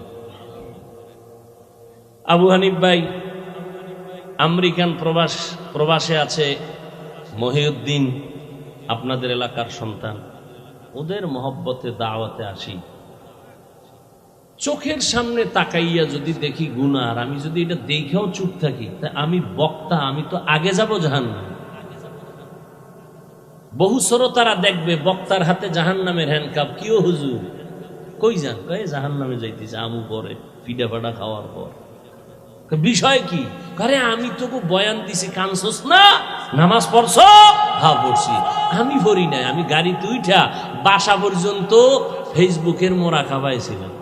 আবু হানিফ ভাই আমেরিকান প্রবাসে আছে, মহিউদ্দিন আপনাদের এলাকার সন্তান। ওদের মহব্বতে দাওয়াতে আসি, চোখের সামনে তাকাইয়া যদি দেখি গুনাহ, আর আমি যদি এটা দেখেও চুপ থাকি, তা আমি বক্তা, আমি তো আগে যাব জাহান্নামে। বহু শ্রোতারা দেখবে বক্তার হাতে জাহান্নামের হ্যান্ডকাপ। কিও হুজুর, কই যান? কয়ে জাহান্নামে যাইতেছে আমু পরে, পিঠা ফাটা খাওয়ার পর। বিষয় কি? আরে আমি তোকে বয়ান দিছি, কানছস না? নামাজ পড়ছ? হ্যাঁ পড়ছি। আমি পড়ি নাই, আমি গাড়িতে উঠা বাসা পর্যন্ত ফেসবুকের মোরা খাবাইছিলাম,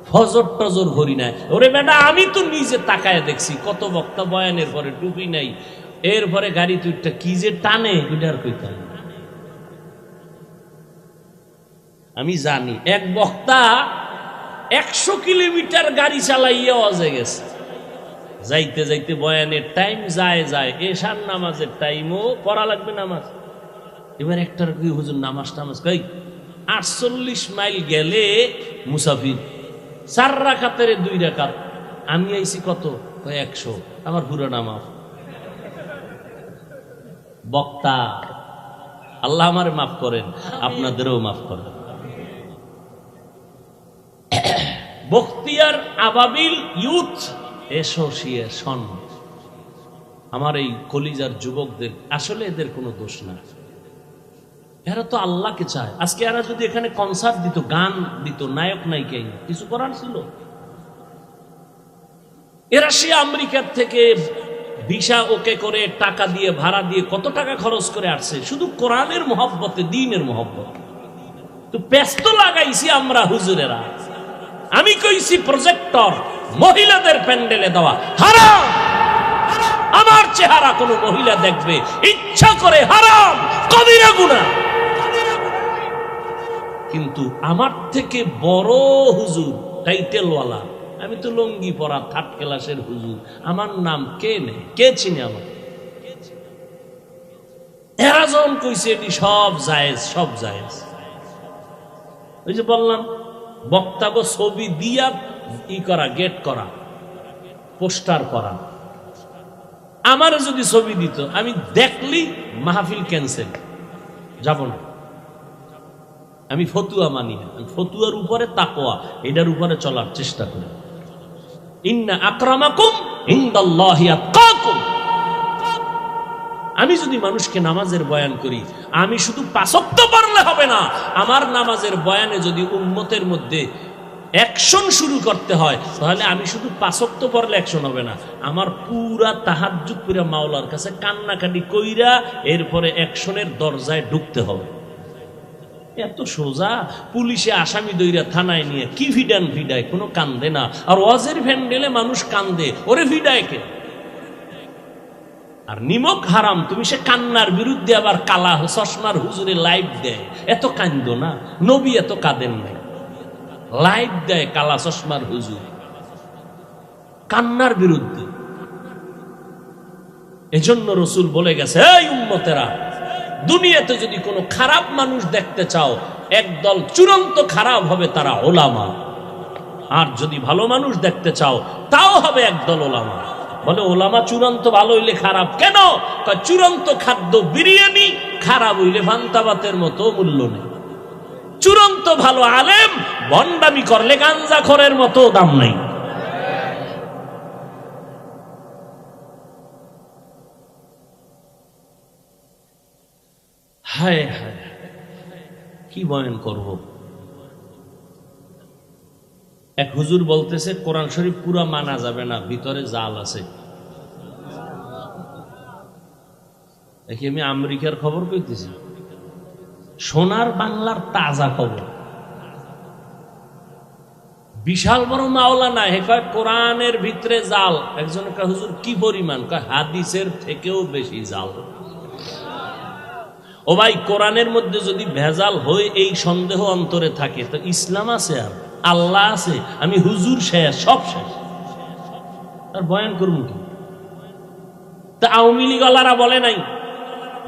ফজর টজর ভরি নাই। ওরে বেটা, আমি তো নিজে তাকায় দেখছি কত বক্তা বয়ানের পরে টুপি নাই, এরপরে গাড়ি তুইটা কি যে টানে, ওইটার কইতাম। আমি জানি এক বক্তা 100 কিলোমিটার গাড়ি চালাইয়া অজে গেছে। যাইতে যাইতে বয়ানের টাইম যায়, এশার নামাজের টাইমও পড়া লাগবে নামাজ। এবার একটার কি হুজুর নামাজ টামাজ কই 48 মাইল গেলে মুসাফির 4 রাকাতের 2 রাকাত। আমি আইছি কত? 100। আমার পুরো নামাজ। বক্তা, আল্লাহ আমারে মাফ করেন, আপনাদেরও মাফ করেন। বখতিয়ার আবাবিল ইউথ অ্যাসোসিয়েশন, আমার এই কলিজার যুবকদের, আসলে এদের কোনো দোষ না। এরা তো আল্লাহকে চায়। আজকে এরা যদি এখানে কনসার্ট দিত, গান দিত, নায়ক নায়িকা, কিছু করার ছিল? এরা সে আমেরিকার থেকে ভিসা ওকে করে, টাকা দিয়ে, ভাড়া দিয়ে, কত টাকা খরচ করে আসছে শুধু কোরআনের মহব্বতে, দ্বীনের মহব্বত। তো ব্যস্ত লাগাইছি আমরা হুজুরেরা। আমি কইছি প্রজেক্টর মহিলাদের প্যান্ডেলে দেওয়া হারাম। আমার চেহারা কোন মহিলা দেখবে ইচ্ছা করে, হারাম, কবিরা গুনাহ। কিন্তু আমার থেকে বড় হুজুর, টাইটেলওয়ালা, আমি তো লঙ্গি পরা 3rd ক্লাসের হুজুর, আমার নাম কে নেই, কে চিনে আমার? এরা যখন কইছে এটি সব জায়েজ, সব জায়েজ। ওই যে বললাম, বক্তাগো ছবি দিয়া করা, গেট করা, পোস্টার করা। আমার যদি ছবি দিত, আমি দেখলি মাহফিল ক্যান্সেল, যাব না। আমি ফতুয়া মানি না। ফতুয়ার উপরে তাকওয়া, এটার উপরে চলার চেষ্টা করি। ইন্না আকরামাকুম ইনদাল্লাহি আতকাকুম। আমি যদি মানুষকে নামাজের বয়ান করি, আমি শুধু 5 ওয়াক্ত পড়লে হবে না। আমার নামাজের বয়ানে যদি উম্মতের মধ্যে অ্যাকশন শুরু করতে হয়, তাহলে আমি শুধু 5 ওয়াক্ত পড়লে অ্যাকশন হবে না। আমার পুরা তাহাজ্জুদ পুরা মাওলার কাছে কান্নাকাটি কইরা এরপরে অ্যাকশনের দরজায় ঢুকতে হবে। এত সোজা, পুলিশে আসামি দইরা থানায় নিয়ে কি ভিডান ভিডায়, কোনো কান্দে না। আর ওয়াজের ভ্যান্ডেলে মানুষ কান্দে, ওরে ভিডায় কে? আর নিমক হারাম, তুমি সে কান্নার বিরুদ্ধে আবার কালা চশমার হুজুরে লাইভ দেয়, এত কান্দো না। নবী এত কাঁদেন নাই, লাইভ দেয় কালা চশমার হুজুর কান্নার বিরুদ্ধে। এজন্য রসুল বলে গেছে, এই উম্মতেরা, দুনিয়াতে যদি কোনো খারাপ মানুষ দেখতে চাও, একদল চূড়ান্ত খারাপ হবে, তারা ওলামা। আর যদি ভালো মানুষ দেখতে চাও, তাও হবে একদল ওলামা। বলে ওলামা চূড়ান্ত ভালো হইলে খারাপ কেন? চূড়ান্ত খাদ্য বিরিয়ানি, খারাপ হইলে ভান্তাবাতের মতো মূল্য নেই। চূড়ান্ত ভালো আলেম ভণ্ডামি করলে গাঞ্জাখোরের মতো দাম নেই। হায় হায়, কি বয়ান করব। এক হুজুর বলতেছে কোরআন শরীফ পুরা মানা যাবে না, ভিতরে জাল আছে। দেখি আমি আমেরিকার খবর কইতেছি, সোনার বাংলার তাজা খবর। বিশাল বড় মাওলানা, হে কয় কোরআনের ভিতরে জাল। একজন কয় হুজুর কি পরিমাণ? কয় হাদিসের থেকেও বেশি জাল। ও ভাই, কোরআনের মধ্যে যদি ভেজাল হয়, এই সন্দেহ অন্তরে থাকে, তো ইসলাম আছে আর আল্লাহ আছে? আমি হুজুর শেষ, সব শেষ, আর বয়ান করবো কি? তা আওয়ামী লীগ ওয়ালারা বলে নাই,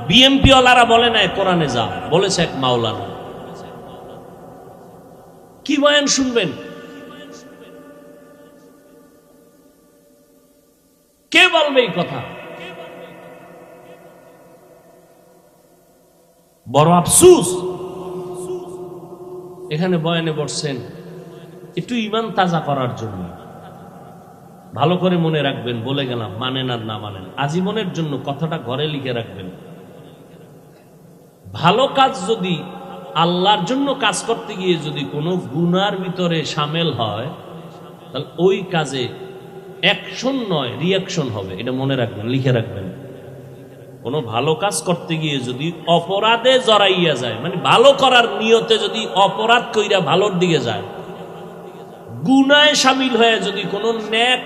বিএমপি ওয়ালারা বলে নাই কোরআনে যা বলেছে এক মাওলানা। কি বয়ান শুনবেন? কে বলবে এই কথা? বড় আফসুস, এখানে বয়ানে বসছেন একটু ইমান তাজা করার জন্য। ভালো করে মনে রাখবেন, বলে গেলাম, মানেন আর না মানেন, আজীবনের জন্য কথাটা ঘরে লিখে রাখবেন। ভালো কাজ যদি আল্লাহর জন্য কাজ করতে গিয়ে যদি কোনো গুনার ভিতরে সামিল হয়, তাহলে ওই কাজে অ্যাকশন নয়, রিয়াকশন হবে। এটা মনে রাখবেন, লিখে রাখবেন। কোনো ভালো কাজ করতে গিয়ে যদি অপরাধে জড়াইয়া যায়, মানে ভালো করার নিয়তে যদি অপরাধ কইরা ভালোর দিকে যায়, গুনায় সামিল হয়ে যদি কোনো নেক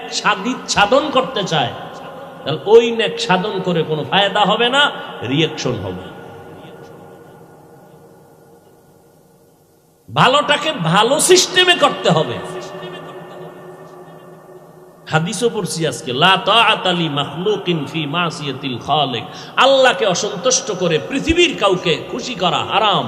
সাধন করতে চায়, তাহলে ওই নেক সাধন করে কোনো ফায়দা হবে না, রিয়াকশন হবে। ভালোটাকে ভালো সিস্টেমে করতে হবে। হাদিসও পড়ছি আজকে, লা তাআতা লি মাখলুকিন ফি মাসিয়াতিল খালিক। আল্লাহকে অসন্তুষ্ট করে পৃথিবীর কাউকে খুশি করা হারাম।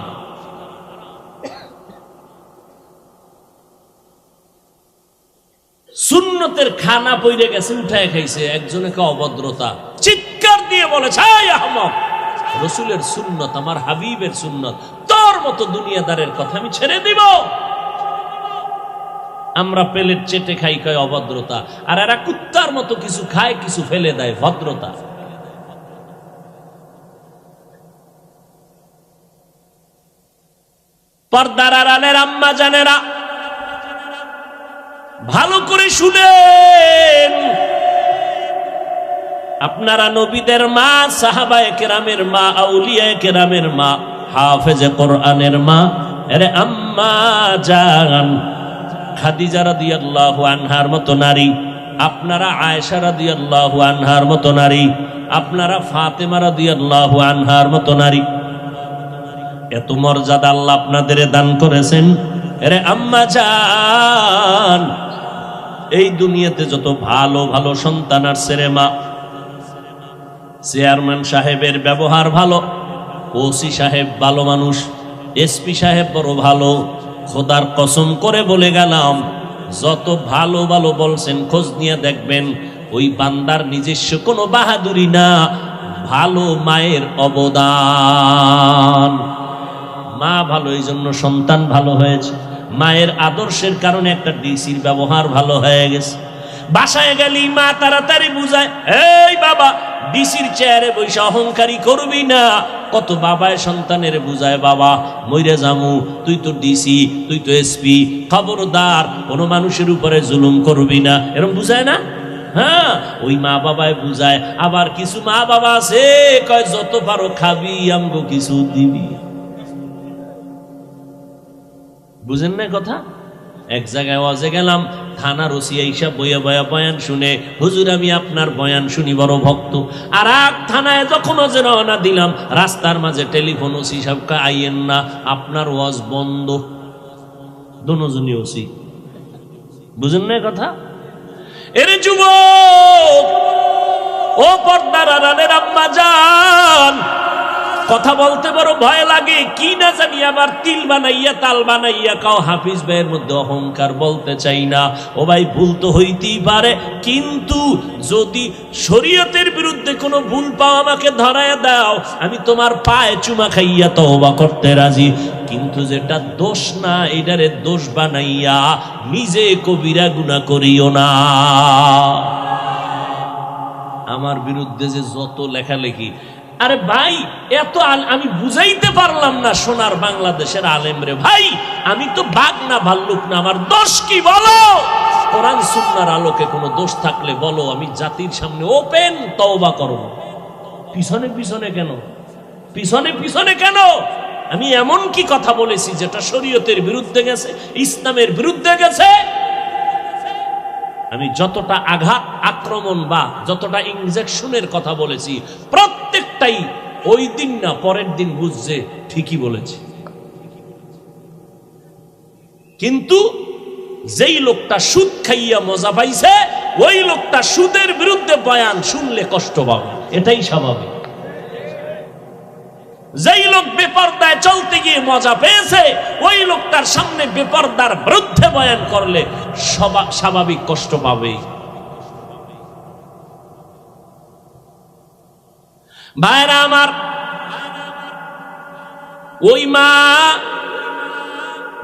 সুন্নতের খানা পইরে গেছে, উঠায় খাইছে, একজনকে অভদ্রতা, চিৎকার দিয়ে বলেছে, এই আহমক, রাসূলের সুন্নত, আমার হাবিবের সুন্নত, তোর মতো দুনিয়াদারের কথা আমি ছেড়ে দিব? আমরা প্লেট চেটে খাই, কয় অভদ্রতা, আর এরা কুত্তার মতো কিছু খায়, কিছু ফেলে দেয়, ভদ্রতা। পর্দার আড়ালের আম্মা জানেরা, ভালো করে শুনেন। আপনারা নবীদের মা, সাহাবায়ে কেরামের মা, আউলিয়ায়ে কেরামের মা, হাফেজে কোরআনের মা, আরে আম্মা জান খাদিজা রাদিয়াল্লাহু আনহার মতো নারী, আপনারা আয়েশা রাদিয়াল্লাহু আনহার মতো নারী, আপনারা ফাতেমা রাদিয়াল্লাহু আনহার মতো নারী, এত মর্যাদা আল্লাহ আপনাদের দান করেছেন। আরে আম্মা জান, এই দুনিয়াতে যত ভালো ভালো সন্তান আসছে রে মা, চেয়ারম্যান সাহেবের ব্যবহার ভালো, ওসি সাহেব ভালো মানুষ, এসপি সাহেব বড় ভালো, খোদার কসম করে বলে গেলাম, যত ভালো ভালো বলছেন খোঁজ নিয়ে দেখবেন, ওই বান্দার নিজস্ব কোনো বাহাদুরি না, ভালো মায়ের অবদান। মা ভালো, এই জন্য সন্তান ভালো হয়েছে। মায়ের আদর্শের কারণে একটা ডিসির ব্যবহার ভালো হয়ে গেছে। বাসায় গেলি মা তাড়াতাড়ি বুঝায়, এই বাবা, ডিসির চেয়ারে বসে অহংকারী করবি না। কত বাবায় সন্তানের বুঝায়, বাবা মইরে জামু, তুই তো ডিসি, তুই তো এসপি, খবরদার কোনো মানুষের উপরে জুলুম করবি না, এরকম বুঝায় না? হ্যাঁ, ওই মা বাবায় বুঝায়। আবার কিছু মা বাবা আছে, কয় যত পারো খাবি, আমগো কিছু দিবি। বুঝেন না কথা? এক জায়গায় ওয়াজে গেলাম, থানার ওসি এইসব বইয়া বয়া বয়ান শুনে, হুজুর আমি আপনার বয়ান শুনি বড় ভক্ত। আর এক থানায় যখন ওজে রওনা দিলাম, রাস্তার মাঝে টেলিফোন, ওসি সাহেবকে আইয়েন না, আপনার ওয়াজ বন্ধ। দোনোজনই ওসি। বুঝেন না কথা? এর যুবক, ও পর্দার আড়ালের আম্মা জান, কথা বলতে বড় ভয় লাগে, কি না জানি আবার তিল বানাইয়া তাল বানাইয়া কাও হাফিজ ভাইয়ের মধ্যে অহংকার, বলতে চাই না। ও ভাই, ভুল তো হইতেই পারে, কিন্তু যদি শরীয়তের বিরুদ্ধে কোনো ভুল পাও আমাকে ধরায় দাও, আমি তোমার পায়ে চুমা খাইয়া তওবা করতে রাজি। কিন্তু যেটা দোষ না, এটারে দোষ বানাইয়া নিজে কবিরা গুনাহ করিও না। আমার বিরুদ্ধে যে যত লেখালেখি, আরে ভাই এত আমি বুঝাইতে পারলাম না সোনার বাংলাদেশের আলেম রে। ভাই আমি তো বাঘ না ভাল্লুক না, আমার দোষ কি বলো? কোরআন সুন্নাহর আলোকে কোনো দোষ থাকলে বলো, আমি জাতির সামনে ওপেন তওবা করব। পিছনে পিছনে কেন? পিছনে পিছনে কেন? আমি এমন কি কথা বলেছি যেটা শরীয়তের বিরুদ্ধে গেছে, ইসলামের বিরুদ্ধে গেছে? আমি যতটা আঘাত, আক্রমণ বা যতটা ইনজেকশনের কথা বলেছি, প্রত্যেকটাই ওই দিন না পরের দিন বুঝছে ঠিকই বলেছি। কিন্তু যেই লোকটা সুদ খাইয়া মজা পাইছে, ওই লোকটা সুদের বিরুদ্ধে বয়ান শুনলে কষ্ট পাবে, এটাই স্বাভাবিক। যেই লোক বেপরদায় চলতে গিয়ে মজা পেয়েছে, ওই লোকটার সামনে বেপরদার বিরুদ্ধে বয়ান করলে স্বাভাবিক কষ্ট পাবে। ভাইরা আমার, ওই মা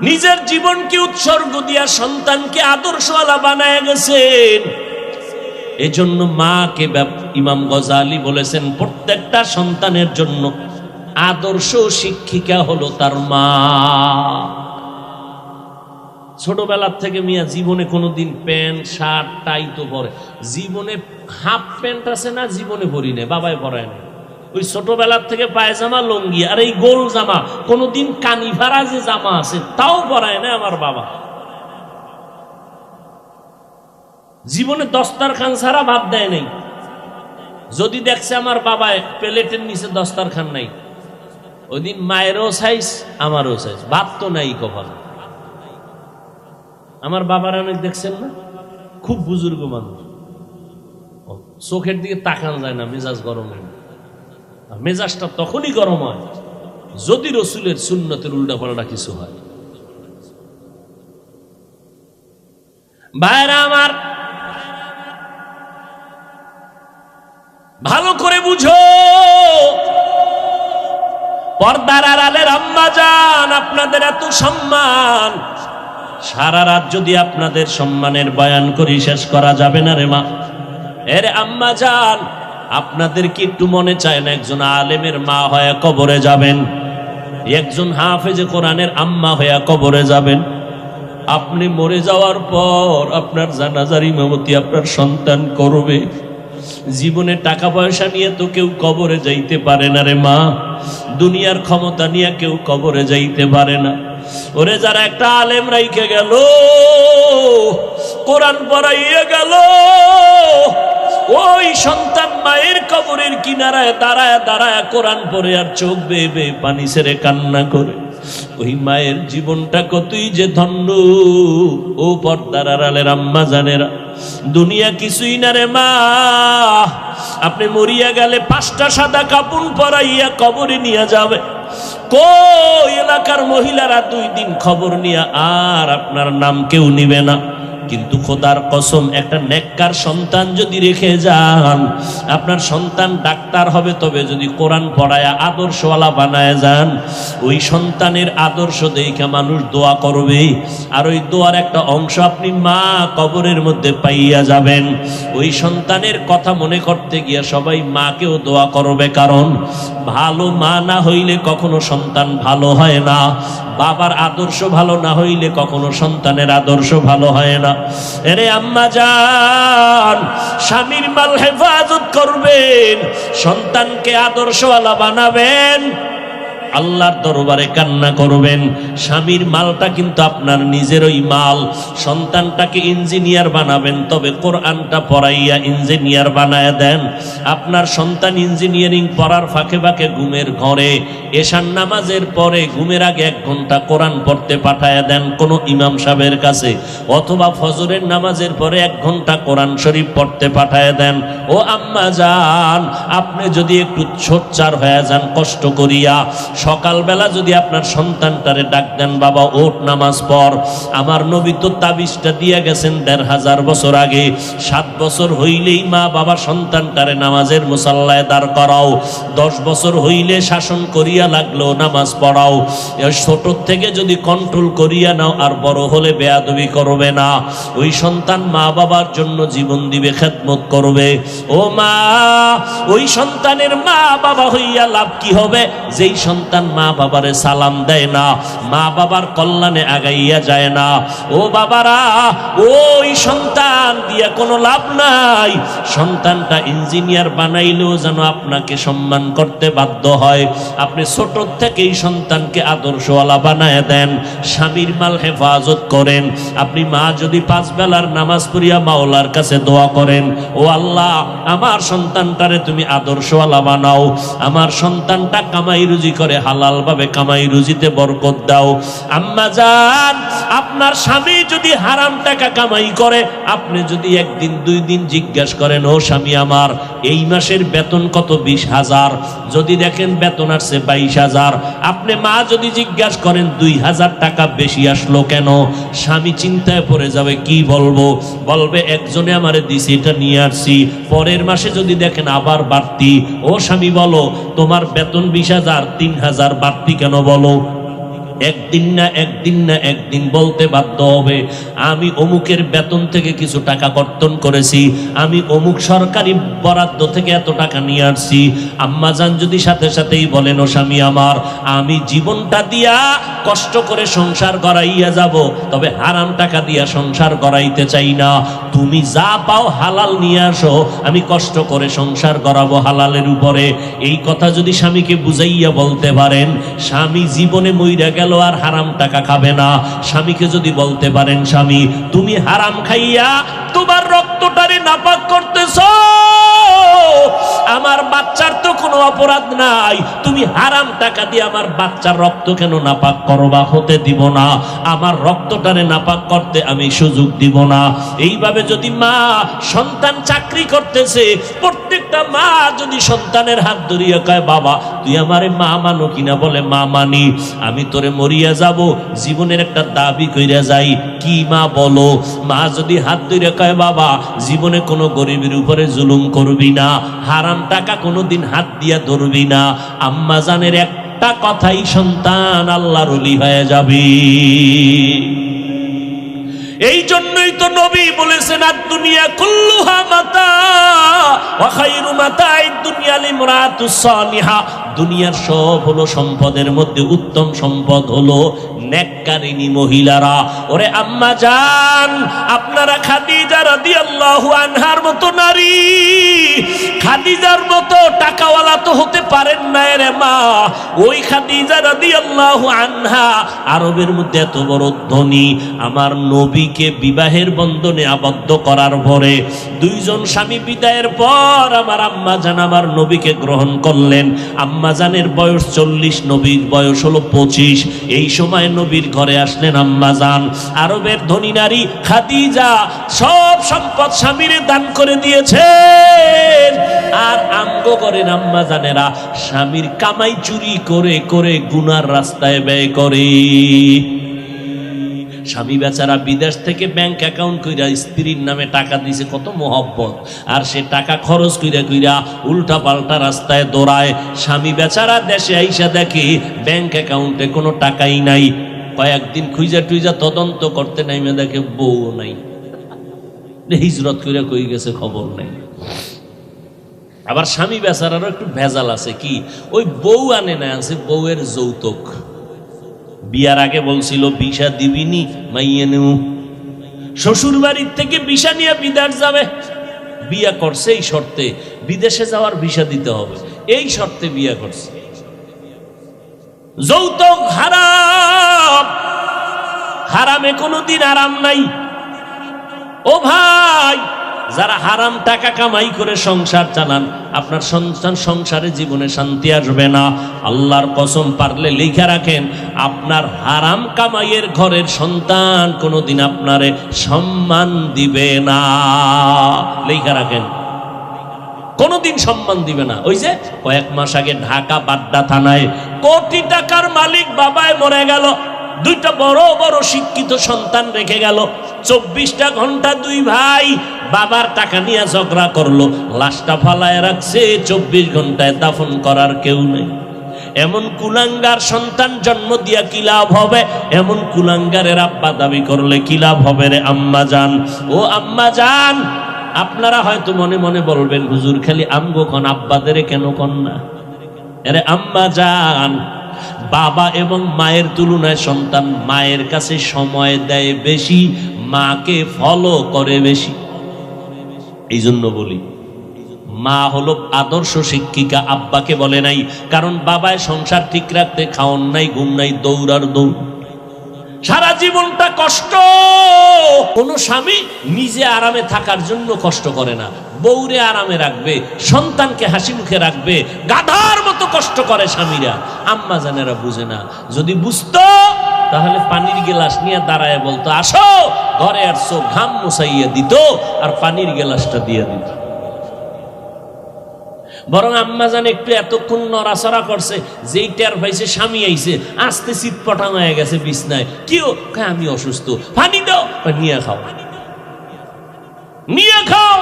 নিজের জীবনকে উৎসর্গ দিয়া সন্তানকে আদর্শওয়ালা বানায় গেছেন। এজন্য মাকে ইমাম গজালি বলেছেন, প্রত্যেকটা সন্তানের জন্য আদর্শ শিক্ষিকা হলো তার মা। ছোটবেলার থেকে মিয়া জীবনে কোনোদিন প্যান্ট শার্ট টাই তো পরে, জীবনে হাফ প্যান্ট আছে না, জীবনে পরি না, বাবাই পরায় না। ওই ছোটবেলার থেকে পায়জামা লঙ্গি আর এই গোল জামা, কোনোদিন কানি ভাড়া যে জামা আছে তাও পরায় না আমার বাবা। জীবনে দস্তারখান ছাড়া ভাত দেয় নাই। যদি দেখছে আমার বাবায় প্লেটের নিচে দস্তারখান নাই, ওই দিন মায়েরও সাইজ আমারও সাইজ, ভাত তো নাই কপাল। আমার বাবার অনেক দেখছেন না, খুব বুজুর্গ মানুষ, চোখের দিকে তাকানো যায় না, মেজাজ গরম হয়। মেজাজটা তখনই গরম হয় যদি রসুলের সুন্নতের উল্টাপাল্টা কিছু হয়। ভাইরা আমার, ভালো করে বুঝো, পর্দার আড়ালের আম্মা জান, আপনাদের এত সম্মান, সারা রাত যদি আপনাদের সম্মানের বয়ান করি শেষ করা যাবে না রে মা। এর আম্মা জান, আপনাদের কি একটু মনে চায় না একজন আলেমের মা হয়ে কবরে যাবেন, একজন হাফেজে কোরআনের আম্মা হয়ে কবরে যাবেন? আপনি মরে যাওয়ার পর আপনার জানাজার ইমামতি আপনার সন্তান করবে। জীবনে টাকা পয়সা নিয়ে তো কেউ কবরে যাইতে পারে না রে মা, দুনিয়ার ক্ষমতা নিয়ে কেউ কবরে যাইতে পারে না। ওরে যারা একটা আলেম রাইখে গেল, কোরআন পড়াইয়া গেল, ওই সন্তান মায়ের কবরের কিনারায় দাঁড়ায় দাঁড়ায় কোরআন পড়ে আর চোখ বেয়ে বেয়ে পানি ছেড়ে কান্না করে, ওই মায়ের জীবনটা কতই যে ধন্য। ও পর্দার আড়ালের আম্মা জানেরা, দুনিয়া কিছুই না রে মা। আপনি মরিয়া গেলে 5টা সাদা কাপড় পরাইয়া কবরে নিয়ে যাবে, কই এলাকার মহিলারা 2 দিন খবর নিয়ে আর আপনার নাম কেউ নিবে না। কিন্তু খোদার কসম, একটা নেককার সন্তান যদি রেখে যান, আপনার সন্তান ডাক্তার হবে, তবে যদি কোরআন পড়ায়া আদর্শওয়ালা বানায় যান, ওই সন্তানের আদর্শ দেখে মানুষ দোয়া করবে, আর ওই দোয়ার একটা অংশ আপনি মা কবরের মধ্যে পাইয়া যাবেন। ওই সন্তানের কথা মনে করতে গিয়া সবাই মাকেও দোয়া করবে, কারণ ভালো মা না হইলে কখনো সন্তান ভালো হয় না, বাবার আদর্শ ভালো না হইলে কখনো সন্তানের আদর্শ ভালো হয় না। এরে আম্মা জান, স্বামীর মাল হেফাজত করবেন, সন্তানকে আদর্শওয়ালা বানাবেন। আল্লাহর দরবারে কান্না করবেন। স্বামীর মালটা কিন্তু আপনার নিজেরই মাল। সন্তানটাকে ইঞ্জিনিয়ার বানাবেন, তবে কোরআনটা পড়াইয়া ইঞ্জিনিয়ার বানায় দেন। আপনার সন্তান ইঞ্জিনিয়ারিং পড়ার ফাঁকে ফাঁকে ঘুমের ঘরে এশার নামাজের পরে ঘুমের আগে 1 ঘন্টা কোরআন পড়তে পাঠায় দেন কোনো ইমাম সাহেবের কাছে, অথবা ফজরের নামাজের পরে 1 ঘন্টা কোরআন শরীফ পড়তে পাঠায় দেন। ও আম্মা জান, আপনি যদি একটু সোচ্চার হয়ে যান কষ্ট করিয়া, সকালবেলা যদি আপনার সন্তানটারে ডাক দেন, বাবা ওঠ নামাজ পড়। আমার নবী তো তাবিজটা দিয়ে গেছেন 1500 বছর আগে। 7 বছর হইলেই মা বাবা সন্তানটারে নামাজের মুসাল্লায় দাঁড় করাও, 10 বছর হইলে শাসন করিয়া লাগলো নামাজ পড়াও। ছোট থেকে যদি কন্ট্রোল করিয়া নাও, আর বড় হলে বেয়াদবি করবে না। ওই সন্তান মা বাবার জন্য জীবন দিবে, খেদমত করবে। ও মা, ওই সন্তানের মা বাবা হইয়া লাভ কি হবে? যেই সন্তান মা বাবারে সালাম দেয় না, মা বাবার কল্যাণে আগাইয়া যায় না, ও বাবারা, ওই সন্তান দিয়া কোনো লাভ নাই। সন্তানটা ইঞ্জিনিয়ার বানাইলেও যেন আপনাকে সম্মান করতে বাধ্য হয়। আপনি ছোট থেকেই সন্তানকে আদর্শওয়ালা বানায় দেন, স্বামীর মাল হেফাজত করেন। আপনি মা যদি 5 বেলার নামাজ পড়িয়া মাওলার কাছে দোয়া করেন, ও আল্লাহ আমার সন্তানটারে তুমি আদর্শওয়ালা বানাও, আমার সন্তানটা কামাই রুজি করে হালাল ভাবে কামাই রুজিতে বরকত দাও। আম্মা জান, আপনার স্বামী যদি হারাম টাকা কামাই করে, আপনি যদি 1 দিন 2 দিন জিজ্ঞাসা করেন, ও স্বামী আমার এই মাসের বেতন কত? 20,000। যদি দেখেন বেতন আসছে 22,000, আপনি মা যদি জিজ্ঞাসা করেন 2,000 টাকা বেশি আসলো কেন, স্বামী চিন্তায় পড়ে যাবে। কি বলবো? বলবে একজনে আমারে দিছে, এটা নিয়ে আসছি। পরের মাসে যদি দেখেন আবার বাড়তি, ও স্বামী বলো তোমার বেতন 20,000, 3,000 বাড়তি কেন বলো? একদিন বলতে বাধ্য হবে, আমি অমুকের বেতন থেকে কিছু টাকা কর্তন করেছি, আমি অমুক সরকারি বরাদ্দ থেকে এত টাকা নিয়ে আসছি। আম্মাজান যদি সাথে সাথেই বলেন, ও স্বামী আমার, আমি জীবনটা দিয়া কষ্ট করে সংসার গড়াইয়া যাব, তবে হারাম টাকা দিয়া সংসার গড়াইতে চাই না। তুমি যা পাও হালাল নিয়ে আসো, আমি কষ্ট করে সংসার গড়াবো হালালের উপরে। এই কথা যদি স্বামীকে বুঝাইয়া বলতে পারেন, স্বামী জীবনে মইরা গেল আর হারাম টাকা খাবে না। স্বামীকে যদি বলতে পারেন, স্বামী তুমি হারাম খাইয়া তোমার রক্তটারে নাপাক করতেছো, আমার বাচ্চার তো কোনো অপরাধ নাই, তুমি হারাম টাকা দিয়ে আমার বাচ্চার রক্ত কেন নাপাক করবা? হতে দিব না, আমার রক্তটারে নাপাক করতে আমি সুযোগ দিব না। এইভাবে যদি মা, সন্তান চাকরি করতেছে, প্রত্যেকটা মা যদি সন্তানের হাত ধরিয়া কয়, বাবা তুই আমারে মা মানো কিনা? বলে মা মানি। আমি তোরে মরিয়া যাব, জীবনের একটা দাবি কইরা যাই। কি মা বলো? মা যদি হাত ধরে কয়, বাবা জীবনে কোনো গরিবের উপরে জুলুম করবি না, হারাম টাকা কোনোদিন হাত দিয়া ধরবি না, আম্মা জানের একটা কথাই সন্তান আল্লাহর ওলি হয়ে যাবে। এই জন্যই তো নবী বলেছেন, আদ-দুনিয়া কুল্লুহা মাতা ওয়া খায়রু মাতা'id দুনিয়া লিমরাতুস সালিহা। দুনিয়ার সব হলো সম্পদের মধ্যে উত্তম সম্পদ হলো নেককারিনী মহিলারা। ওরে আম্মা জান, আপনারা খাদিজা রাদিয়াল্লাহু আনহার মতো নারী, খাদিজার মতো টাকাওয়ালা তো হতে পারেন না রে মা। ওই খাদিজা রাদিয়াল্লাহু আনহা আরবের মধ্যে এত বড় ধনী, আমার নবীকে বিবাহের বন্ধনে আবদ্ধ করার পরে 2 জন স্বামী বিদায়ের পর আমার আম্মা জান আমার নবীকে গ্রহণ করলেন। আম্মা জানের বয়স 40, নবীর বয়স হলো 25। এই সময় নবীর ঘরে আসলেন আম্মা জান। আরবের ধনী নারী খাদিজা সব সম্পদ স্বামীরে দান করে দিয়েছেন, আর আমগো করেন আম্মা জানেরা স্বামীর কামাই চুরি করে করে গুনার রাস্তায় ব্যয় করে। স্বামী বেচারা বিদেশ থেকে ব্যাংক অ্যাকাউন্ট কইরা স্ত্রীর নামে টাকা দিছে, কত মোহব্বত, আর সে টাকা খরচ কইরা কইরা উল্টা পাল্টা রাস্তায় দৌড়ায়। স্বামী বেচারা দেশে আইসা দেখে ব্যাংক অ্যাকাউন্টে কোনো টাকাই নাই। কয়েকদিন খুঁজা টুইজা তদন্ত করতে নাইমে দেখে বউ নাই, হিজরত কইরা কই গেছে খবর নাই। আবার স্বামী বেচারারও একটু ভেজাল আছে, কি ওই বউ আনে না, আছে বউয়ের যৌতুক। বিয়ার আগে বলছিল ভিসা দিবিনি, মাইয়ে নেউ। শ্বশুর বাড়ির থেকে ভিসা নিয়ে বিদেশ যাবে, বিয়া করছে এই শর্তে, বিদেশে যাওয়ার ভিসা দিতে হবে, এই শর্তে বিয়া করছে। যৌতুক হারাম, হারামে কোনোদিন আরাম নাই। ও ভাই, যারা হারাম টাকা কামাই করে সংসার চালান, আপনার সন্তান সংসারে জীবনে শান্তি আসবে না। আল্লাহর কসম, পারলে লিখে রাখেন, আপনার হারাম কামাইয়ের ঘরের সন্তান কোনোদিন আপনারে সম্মান দিবে না। লিখে রাখেন, কোনোদিন সম্মান দিবে না। ওই যে কয়েক মাস আগে ঢাকা বাড্ডা থানায় কোটি টাকার মালিক বাবায় মরে গেল, দুইটা বড় বড় শিক্ষিত সন্তান রেখে গেল। 24টা ঘন্টা দুই ভাই বাবার টাকা নিয়ে ঝগড়া করলো, লাশটা ফালায় রাখছে। 24 ঘন্টায় দাফন করার কেউ নেই। এমন কুলাঙ্গার সন্তান জন্ম দিয়া কি লাভ হবে? এমন কুলাঙ্গারের আব্বা দাবি করলে কি লাভ হবে রে আম্মা জান? ও আম্মা জান, আপনারা হয়তো মনে মনে বলবেন, হুজুর খালি আমগো কোন, আব্বাদের কেন কন না? আরে আম্মা জান, বাবা এবং মায়ের তুলনায় সন্তান মায়ের কাছে সময় দেয় বেশি, মাকে ফলো করে বেশি। এই জন্য বলি, মা হলো আদর্শ শিক্ষিকা, আব্বাকে বলে নাই। কারণ বাবায় সংসার ঠিক রাখতে খাওন নাই, ঘুম নাই, দৌড়ার দৌড়, সারা জীবনটা কষ্ট। কোন স্বামী নিজে আরামে থাকার জন্য কষ্ট করে না, বউরে আরামে রাখবে, সন্তানকে হাসি মুখে রাখবে, গাধার মতো কষ্ট করে স্বামীরা। আম্মা জানেরা বুঝে না। যদি বুঝতো তাহলে পানির গেলাস নিয়ে দাঁড়ায় বলতো, আসো ঘরে আসছো, ঘাম মুছাইয়া দিত আর পানির গেলাসটা দিয়ে দিত। বরং আম্মা জান একটু এতক্ষণ নড়াচড়া করছে, যেই টের পাইছে স্বামী আইছে, আস্তে চিৎপটাং হয়ে গেছে বিছনায়। কেউ আমি অসুস্থ, পানি দাও, নিয়ে খাও, নিয়ে খাও,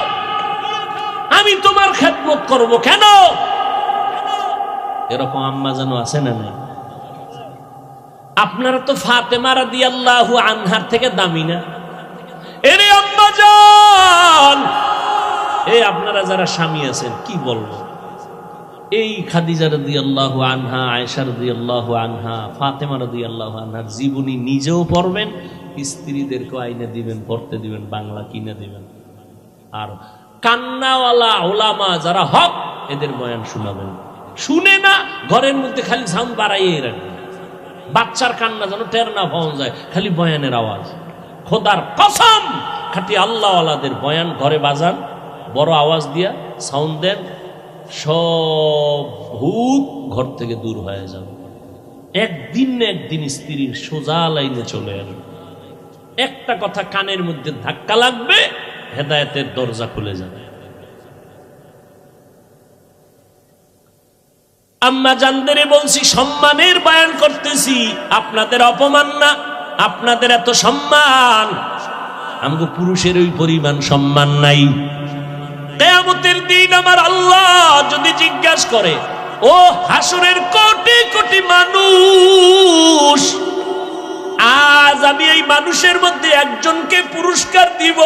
আমি তোমার খেদমত করব কেন? এরকম আম্মা জানো আছে না নাই? আপনারা তো ফাতেমা রাদিয়াল্লাহু আনহার থেকে দামি না? এরে আম্মা জান, এই আপনারা যারা স্বামী আছেন, কি বলবো, এই খাদিজা রাদিয়াল্লাহু আনহা, আয়েশা রাদিয়াল্লাহু আনহা, ফাতেমা রাদিয়াল্লাহু আনহার জীবনী নিজেও পড়বেন, স্ত্রীদেরকে আইনে দিবেন, পড়তে দিবেন, বাংলা কিনে দিবেন। আর কান্নাওয়ালা ওলামা যারা হক, এদের বয়ান শোনাবেন। শুনে না, ঘরের মধ্যে খালি সাউন্ড বাড়াইয়ে রাখবেন, বাচ্চার কান্না যেন টের না পাওয়া যায়, খালি বয়ানের আওয়াজ। খোদার কসম, খাঁটি আল্লাহওয়ালাদের বয়ান ঘরে বাজান, বড় আওয়াজ দিয়া সাউন্ড দেন, সব ভূত ঘর থেকে দূর হয়ে যাবে। একদিন না একদিন স্ত্রীর সোজা লাইনে চলে আসবে। একটা কথা কানের মধ্যে ধাক্কা লাগবে, হেদায়েতের দরজা খুলে যাবে। আম্মা জানদেরে বলছি, সম্মানের বয়ান করতেছি, আপনাদের অপমান না, আপনাদের এত সম্মান। আমগো পুরুষের ওই পরিমাণ সম্মান নাই। কিয়ামতের দিন আমার আল্লাহ যদি জিজ্ঞাসা করে, ও হাসরের কোটি কোটি মানুষ, আজ আমি এই মানুষের মধ্যে একজনকে পুরস্কার দিব,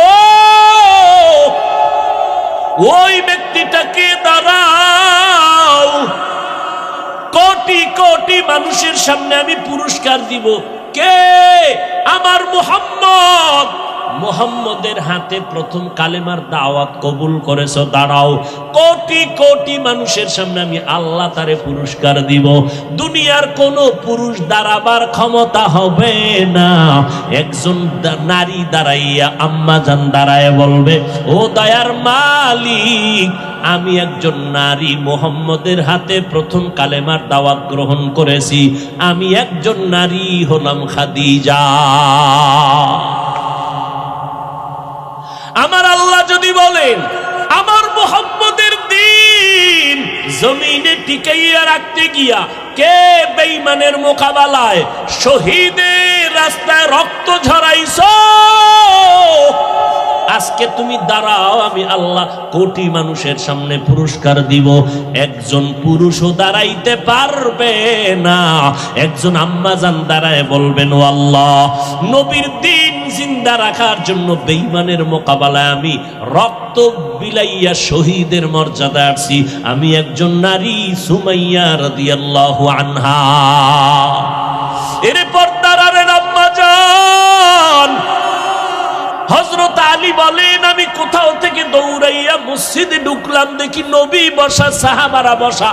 ওই ব্যক্তিটাকে দাঁড়াও, কোটি কোটি মানুষের সামনে আমি পুরস্কার দিব। কে? আমার মুহাম্মদ। মুহাম্মদের হাতে প্রথম কালেমার দাওয়াত কবুল করেছো, দাঁড়াও। কোটি কোটি মানুষের সামনে আমি আল্লাহ তারে পুরস্কার দিব। দুনিয়ার কোন পুরুষ দাঁড়াবার ক্ষমতা হবে না। একজন নারী দাঁড়াইয়া, আম্মা জান দাঁড়ায় বলবে, ও দয়ার মালিক, আমি একজন নারী মুহাম্মদের হাতে প্রথম কালেমার দাওয়াত গ্রহণ করেছি, আমি একজন নারী হলাম খাদিজা। আমার আল্লাহ যদি বলেন, আমার মুহাম্মদের দ্বীন জমিনে টিকাইয়া রাখতে গিয়া কে বেঈমানের মোকাবেলায় শহীদের রাস্তায় রক্ত ঝরাইছো, আজকে তুমি দাঁড়াও, আমি আল্লাহ কোটি মানুষের সামনে পুরস্কার দিব। একজন পুরুষও দাঁড়াইতে পারবে না। একজন আম্মা জান দাঁড়ায় বলবেন, ও আল্লাহ, নবীর দ্বীন জিন্দা রাখার জন্য বেঈমানের মোকাবেলায় আমি রক্ত বিলাইয়া শহীদের মর্যাদা আসছি, আমি একজন নারী, সুমাইয়া রাদিয়াল্লাহু আনহা। এর পর্দার আম্মা জান হযরত আলী বলেন, আমি কোথাও থেকে দৌড়াইয়া মসজিদে ঢুকলাম, দেখি নবী বসা, সাহাবারা বসা,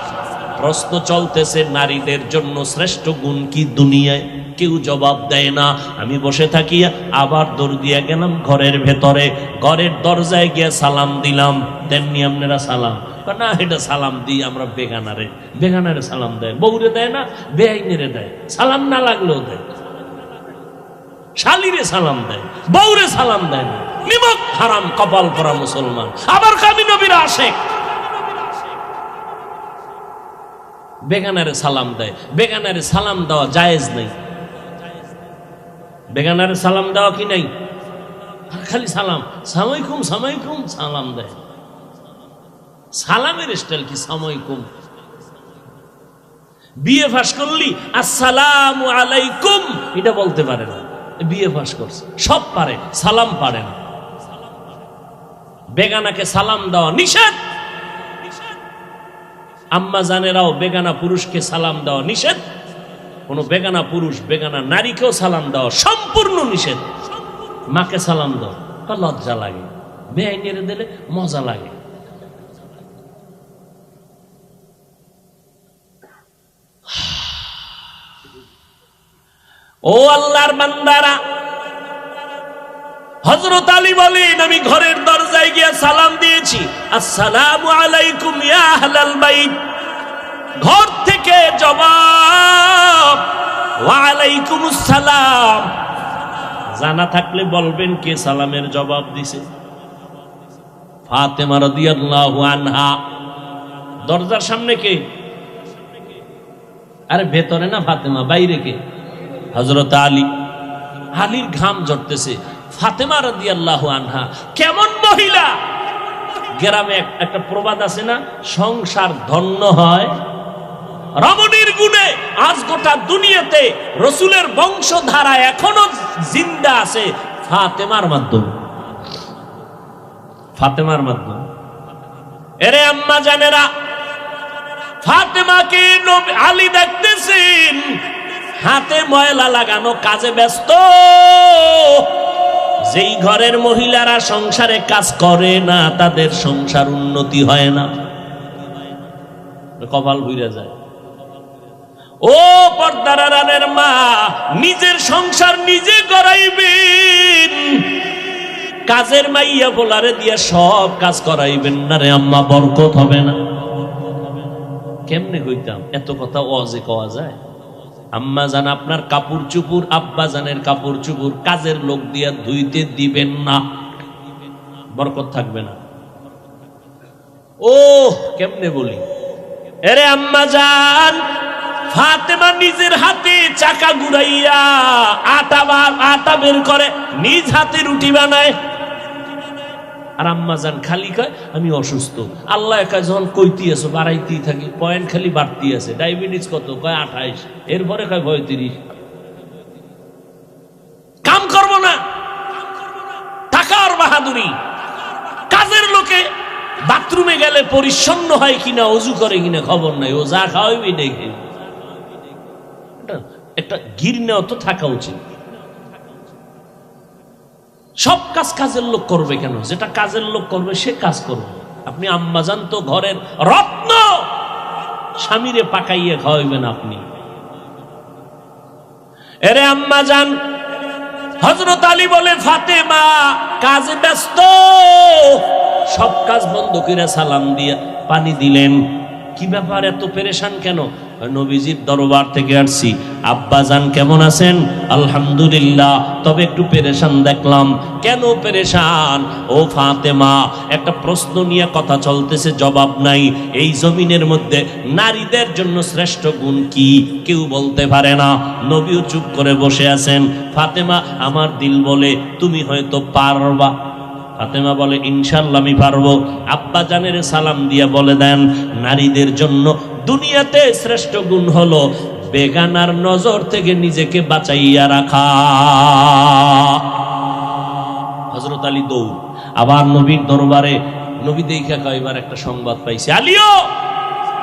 প্রশ্ন চলতেছে নারীদের জন্য শ্রেষ্ঠ গুণ কি দুনিয়ায়, কেউ জবাব দেয় না। আমি বসে থাকি, আবার দৌড় দিয়ে গেলাম ঘরের ভেতরে, ঘরের দরজায় গিয়ে সালাম দিলাম। তেমনি আপনারা সালাম না, এটা সালাম দিই আমরা বেগানারে, বেগানারে সালাম দেয়, বউরে দেয় না, বেআইনেরে দেয়, সালাম না লাগলেও দেয়, শালিরে সালাম দেয়, বউরে সালাম দেয় না। নিমক হারাম কপাল পরা মুসলমান। আবার কামি নবীর আশেক, বেগানারে সালাম দেয়। বেগানারে সালাম দেওয়া জায়েজ নেই। বেগানারে সালাম দেওয়া কি নাই? খালি সালাম, সালামালাইকুম সালামালাইকুম সালাম দেয়। সালামের স্টাইল কি সালামালাইকুম? বিএ পাস করলি আসসালামু আলাইকুম এটা বলতে পারে না, বিএ পাস করছে, সব পারে, সালাম পারে না। বেগানাকে সালাম দেওয়া নিষেধ। আম্মা জানেরাও বেগানা পুরুষকে সালাম দেওয়া নিষেধ। কোন বেগানা পুরুষ বেগানা নারীকেও সালাম দেওয়া সম্পূর্ণ নিষেধ। মাকে সালাম দাও, লজ্জা লাগে, বেআইনেরে দিলে মজা লাগে। ও আল্লাহর বান্দারা, হযরত আলী বলেন আমি ঘরের দরজায় গিয়ে সালাম দিয়েছি, আসসালামু আলাইকুম ইয়া আহলাল বাইত। ঘর থেকে জবাব ওয়া আলাইকুমুস সালাম। জানা থাকলে বলবেন কে সালামের জবাব দিছে? ফাতেমা রাদিয়াল্লাহু আনহা। দরজার সামনে কে? আরে ভেতরে না ফাতেমা, বাইরে কে? হযরত আলী। আলীর ঘাম ঝরতেছে। ফাতেমা রাদিয়াল্লাহু আনহা কেমন মহিলা! গ্রামে একটা প্রবাদ আছে না, সংসার ধন্য হয় রমণীর গুণে। আজ গোটা দুনিয়াতে রসুলের বংশধারা এখনো জিন্দা আছে ফাতেমার মাধ্যমে, ফাতেমার মাধ্যমে। এরে আম্মা জানেরা, ফাতেমাকে আলী দেখতেছেন হাতে ময়লা লাগানো, কাজে ব্যস্ত। যেই ঘরের মহিলারা সংসারে কাজ করে না তাদের সংসার উন্নতি হয় না, কপাল ভুইরা যায়। ও পর্দার আড়ালের মা, নিজের সংসার নিজে করাইবেন, কাজের মাইয়া বলারে দিয়ে সব কাজ করাইবেন না রে আম্মা, বরকত হবে না। কেমনে কইতাম এত কথা ওয়াজে কওয়া যায়? আম্মা জান আপনার কাপড় চুপুর, আব্বা জানের কাপড় চুপুর কাজের লোক দিয়া ধুইতে দিবেন না, বরকত থাকবে না। ও কেমনে বলি, এরে আম্মা জান, ফাতেমা নিজের হাতে চাকা ঘুরাইয়া আটা বের করে, নিজ হাতে রুটি বানায়। আর আম্মা জান খালি কয় আমি অসুস্থ। আল্লাহ কয় যখন কইতি আছো বাড়াইতেই থাকি, পয়েন্ট খালি বাড়তি আছে। ডায়াবেটিস কত? কয় 28, এরপরে কয় 35। কাম করবো না, টাকার বাহাদুরি। কাজের লোকে বাথরুমে গেলে পরিচ্ছন্ন হয় কিনা, অজু করে কিনা খবর নাই, ও যা খাওয়াবি দেখে। একটা গিরনেও তো থাকা উচিত। সব কাজ কাজের লোক করবে কেন? যেটা কাজের লোক করবে সে কাজ করবে। আপনি আম্মাজান তো ঘরের রত্ন, স্বামীরে পাকাইয়ে খাওয়াইবেন আপনি। এরে আম্মাজান, হযরত আলী বলে ফাতেমা কাজে ব্যস্ত, সব কাজ বন্ধ করে সালাম দিয়ে পানি দিলেন। কি ব্যাপার এত পেরেশান কেন? নবীজির দরবার থেকে আসছি, আব্বাজান কেমন আছেন? আলহামদুলিল্লাহ, তবে একটু পেরেশান দেখলাম। কেন পেরেশান? ও ফাতেমা, একটা প্রশ্ন নিয়ে কথা চলতেছে, জবাব নাই। এই জমিনের মধ্যে নারীদের জন্য শ্রেষ্ঠ গুণ কি কেউ বলতে পারে না। নবীও চুপ করে বসে আছেন। ফাতেমা আমার দিল বলে তুমি হয়তো পারবা। ফাতেমা বলে ইনশাআল্লাহ আমি পারবো। আব্বা জানের সালাম দিয়া বলে দেন নারীদের জন্য দুনিয়াতে শ্রেষ্ঠ গুণ হলো বেগানার নজর থেকে নিজেকে বাঁচাইয়া রাখা। হযরত আলী দৌড় আবার নবীর দরবারে। নবী দেখা কয়বার একটা সংবাদ পাইছে, আলীও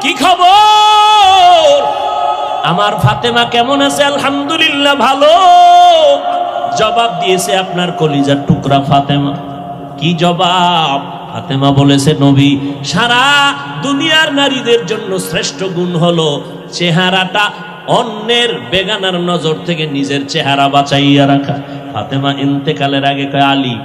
কি খবর? আমার ফাতেমা কেমন আছে? আলহামদুলিল্লাহ ভালো। জবাব দিয়েছে আপনার কলিজার টুকরা ফাতেমা। কি জবাব? ফাতেমা বলেছে, নবী, সারা দুনিয়ার নারীদের জন্য শ্রেষ্ঠ গুণ হলো চেহারাটা অন্যের বেগানার নজর থেকে নিজের চেহারা বাঁচাইয়া রাখা। ফাতেমা ইন্তেকালের আগে কয়, আলী,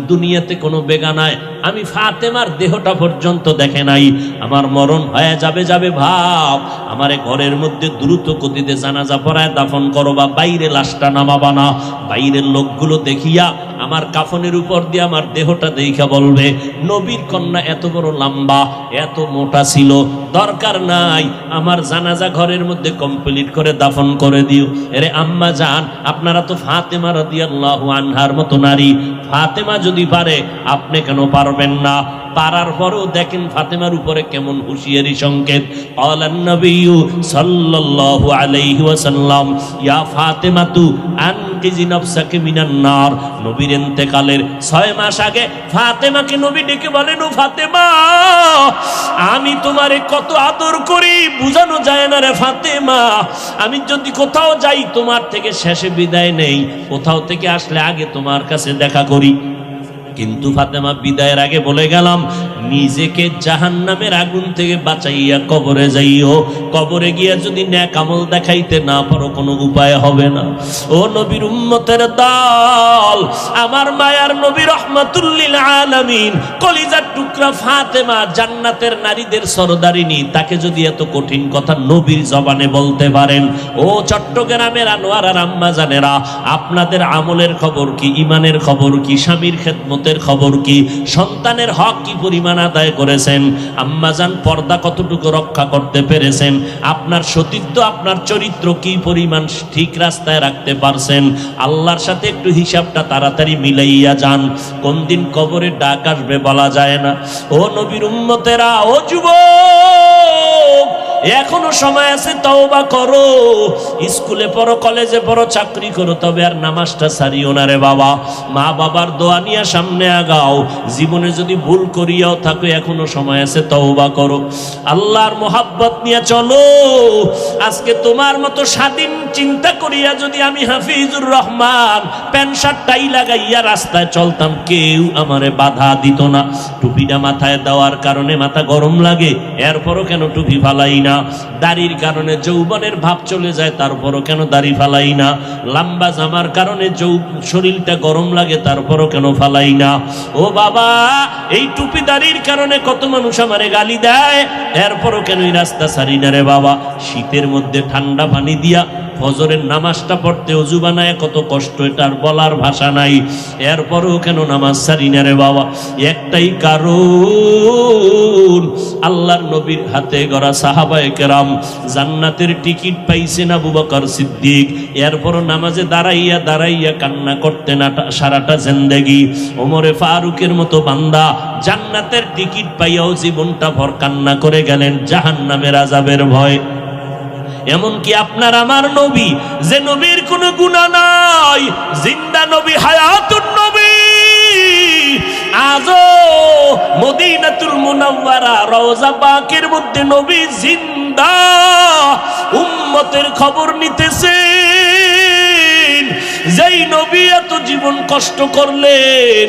দুনিয়াতে কোনো বেগানায় আমি ফাতেমার দেহটা পর্যন্ত দেখে নাই, আমার মরণ হয়ে যাবে যাবে ভাব, আমারে ঘরের মধ্যে দ্রুত গতিতে জানাজা পড়ায় দাফন করো, বা বাইরে লাশটা নামাবা না। বাইরের লোকগুলো দেখিয়া আমার কাফনের উপর দিয়ে আমার দেহটা দেখা বলবে, নবীর কন্যা এত বড় লম্বা, এত মোটা ছিল, দরকার নাই, আমার জানাজা ঘরের মধ্যে কমপ্লিট করে দাফন করে দিও। এরে আম্মা জান, আপনারা তো ফাতেমা রাদিয়াল্লাহু আনহার মতো নারী, ফাতেমা যদি পারে আপনি কেন পারবেন না? পারার পরেও দেখেন ফাতেমার উপরে কেমন হুঁশিয়ারি সংকেত। আলান নবিয়্যু সাল্লাল্লাহু আলাইহি ওয়াসাল্লাম, ইয়া ফাতেমাতু আনকিজি নাফসাকি মিনান নার। নবীর ইন্তেকালের 6 মাস আগে ফাতেমাকে নবী ডেকে বলেন, ও ফাতেমা, আমি তোমারে কত আদর করি বুঝানো যায় না রে ফাতেমা। আমি যদি কোথাও যাই তোমার থেকে শেষে বিদায় নেই, কোথাও থেকে আসলে আগে তোমার কাছে দেখা করি। কিন্তু ফাতেমা বিদায়ের আগে বলে গেলাম, নিজেকে জাহান্নামের আগুন থেকে বাঁচাইয়া কবরে যাইও। কবরে গিয়া যদি নেক আমল দেখাইতে না পারো, কোনো উপায় হবে না। ও নবীর উম্মতের দল, আমার মায়ার নবী রাহমাতুল লিল আলামিন, কলিজার টুকরা ফাতেমা, জান্নাতের নারীদের সরদারিনী, তাকে যদি এত কঠিন কথা নবীর জবানে বলতে পারেন, ও চট্টগ্রামের আনোয়ার আর আম্মা জানেরা, আপনাদের আমলের খবর কি? ইমানের খবর কি? স্বামীর খেদমতের খবর কি? সন্তানের হক কি পরিমাণ আদায় করেছেন? আম্মাজান পর্দা কতটুকু রক্ষা করতে পেরেছেন? আপনার সতীত্ব, আপনার চরিত্র কি পরিমাণ ঠিক রাস্তায় রাখতে পারছেন? আল্লাহর সাথে একটু হিসাবটা তাড়াতাড়ি মিলাইয়া যান, কোন দিন কবরে ডাক আসবে বলা যায় না। ও নবীর উম্মতেরা, ও যুবক, এখনো সময় আছে, তওবা করো। স্কুলে পড়ো, কলেজে পড়ো, চাকরি করো, তবে আর নামাজটা ছাড়িও না রে বাবা। মা বাবার দোয়া নিয়ে সামনে আগাও। জীবনে যদি ভুল করিয়াও থাকো, এখনো সময় আছে, তওবা করো। আল্লাহর মোহাব্বত নিয়ে চলো। আজকে তোমার মতো স্বাধীন চিন্তা করিয়া যদি আমি Hafizur Rahman pant shirt tie লাগাইয়া রাস্তায় চলতাম, কেউ আমারে বাধা দিত না। টুপিটা মাথায় দেওয়ার কারণে মাথা গরম লাগে, এরপরও কেন টুপি ফালাই না? দাড়ির কারণে যৌবনের ভাব চলে যায়, তারপরও কেন দাড়ি ফালাই না? লম্বা জামার কারণে শরীরটা গরম লাগে, তারপরও কেন ফালাই না? ও বাবা, এই টুপি দাড়ির কারণে কত মানুষ আমারে গালি দেয়, এরপরও কেন এই রাস্তা ছাড়ি না রে বাবা? শীতের মধ্যে ঠান্ডা পানি দিয়া ফজরের নামাজটা পড়তে ওযু বানায় কত কষ্ট, এটার বলার ভাষা নাই, এরপরও কেন নামাজ ছাড়ি না রে বাবা? একটাই কারণ, আল্লাহর নবীর হাতে গড়া সাহাবায়ে কেরাম জান্নাতের টিকিট পাইছেন আবু বকর সিদ্দিক, এরপরও নামাজে দাঁড়াইয়া দাঁড়াইয়া কান্না করতেন সারাটা জিন্দেগি। ওমরে ফারুকের মতো বান্দা জান্নাতের টিকিট পাইয়াও জীবনটা ভর কান্না করে গেলেন জাহান্নামের আযাবের ভয়। এমনকি আপনার আমার নবী, যে নবীর কোনো গুনাহ নাই, জিন্দা নবী, হায়াতুন নবী, আজও মদিনাতুল মুনাওয়ারা রওজা পাকের মধ্যে নবী জিন্দা উম্মতের খবর নিতেছেন। যেই নবী এত জীবন কষ্ট করলেন,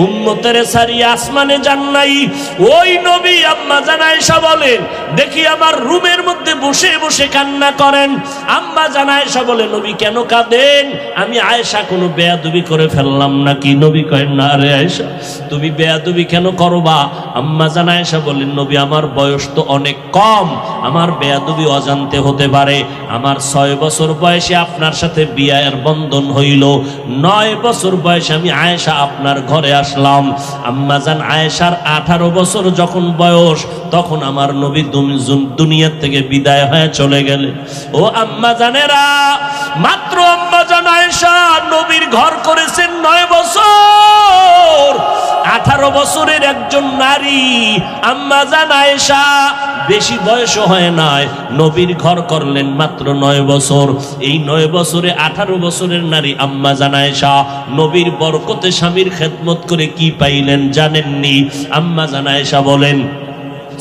উম্মতের সারিয়া আসমানে যান নাই, ওই নবী আম্মা জান আয়েশা বলেন, দেখি আমার রুমের মধ্যে বসে বসে কান্না করেন। আম্মা জান আয়েশা বলে, নবী কেন কাঁদেন? আমি আয়েশা কোনো বেয়াদবি করে ফেললাম নাকি? নবী কয়, না রে আয়েশা, তুমি বেয়াদবি কেন করবা? আম্মা জান আয়েশা বলেন, নবী আমার বয়স তো অনেক কম, আমার বেয়াদবি অজান্তে হতে পারে। আমার 6 বছর বয়সে আপনার সাথে বিয়ের বন্ধন হইল, 9 বছর বয়সে আমি আয়েশা আপনার ঘরে আসলাম। আম্মা জান আয়েশার 18 বছর যখন বয়স, তখন আমার নবী দুনিয়া থেকে বিদায় হয়ে চলে গেলেন। ও আম্মা জানেরা, মাত্র আম্মা জান আয়েশা নবীর ঘর করেছেন 9 বছর। 18 বছরের একজন নারী আম্মা জান আয়েশা, বেশি বয়স হয় নাই, নবীর ঘর করলেন মাত্র 9 বছর। এই 9 বছরে 18 বছরের নারী আম্মা জান আয়েশা নবীর বরকতে স্বামীর খেদমত করে কি পাইলেন জানেননি? আম্মা জান আয়েশা বলেন,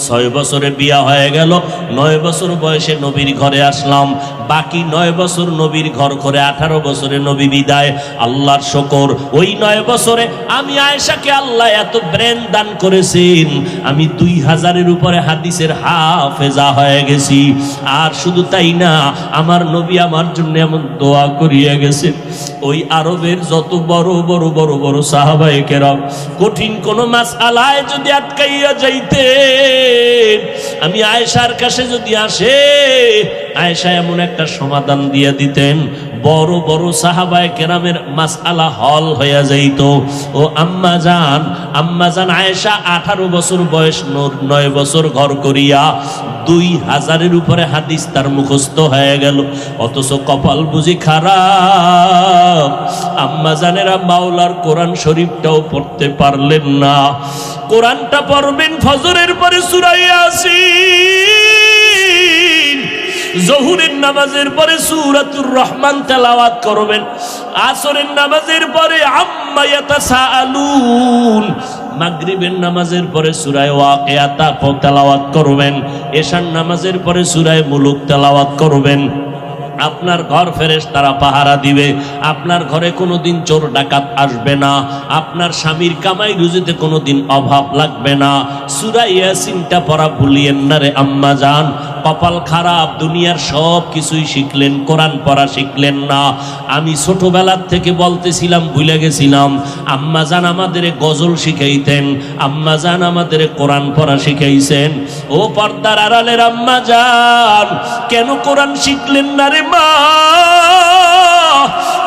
6 বছরে বিয়া হয়ে গেল, 9 বছর বয়সে নবীর ঘরে আসলাম, বাকি 9 বছর নবীর ঘর করে 18 বছরে নবী বিদায়। আল্লাহর শুকর, ওই 9 বছরে আমি আয়েশাকে আল্লাহ এত ব্রেন দান করেছেন, আমি 2000-এর উপরে হাদিসের হাফেজা হয়ে গেছি। আর শুধু তাই না, আমার নবী আমার জন্য এমন দোয়া করিয়া গেছে, ওই আরবের যত বড় বড় বড় বড় সাহাবায়ে কেরাম কঠিন কোন মাসআলায় যদি আটকাইয়া যাইতে, আমি আয়েশার কাছে যদি আসে, আয়েশা এমন একটা সমাধান দিয়ে দিতেন, বড় বড় সাহাবায়ে কেরামের মাসআলা হল হইয়া যাইত। ও আম্মা জান আয়েশা 18 বছর বয়স, 9 বছর ঘর করিয়া 2000-এর উপরে হাদিস তার মুখস্থ হয়ে গেল। অথচ কপাল বুঝি খারাপ, আম্মা জানেরা মাওলার কোরআন শরীফটাও পড়তে পারলেন না। কোরআনটা পড়বেন ফজরের পরে সূরা ইয়াসিন, জোহরের নামাজের পরে সূরাতুর রহমান তেলাওয়াত করবেন, আসরের নামাজের পরে আম্মা ইয়াতাসাআলুন, মাগরিবের নামাজের পরে সূরা ওয়াকিয়া তেলাওয়াত করবেন, এশার নামাজের পরে সূরা মুলুক তেলাওয়াত করবেন। আপনার ঘর ফেরেশতারা পাহারা দিবে, আপনার ঘরে কোনোদিন চোর ডাকাত আসবে না, আপনার স্বামীর কামাই রুজিতে কোনোদিন অভাব লাগবে না। সূরা ইয়াসিনটা পড়া ভুলিয়েন না রে আম্মা জান। কপাল খারাপ, দুনিয়ার সব কিছুই শিখলেন, কোরআন পড়া শিখলেন না। আমি ছোটবেলার থেকে বলতেছিলাম, ভুলে গেছিলাম, আম্মা জান আমাদের গজল শিখাইতেন, আম্মা জান আমাদের কোরআন পড়া শিখাইছেন। ও পর্দার আড়ালের আম্মা জান, কেন কোরআন শিখলেন না রে মা?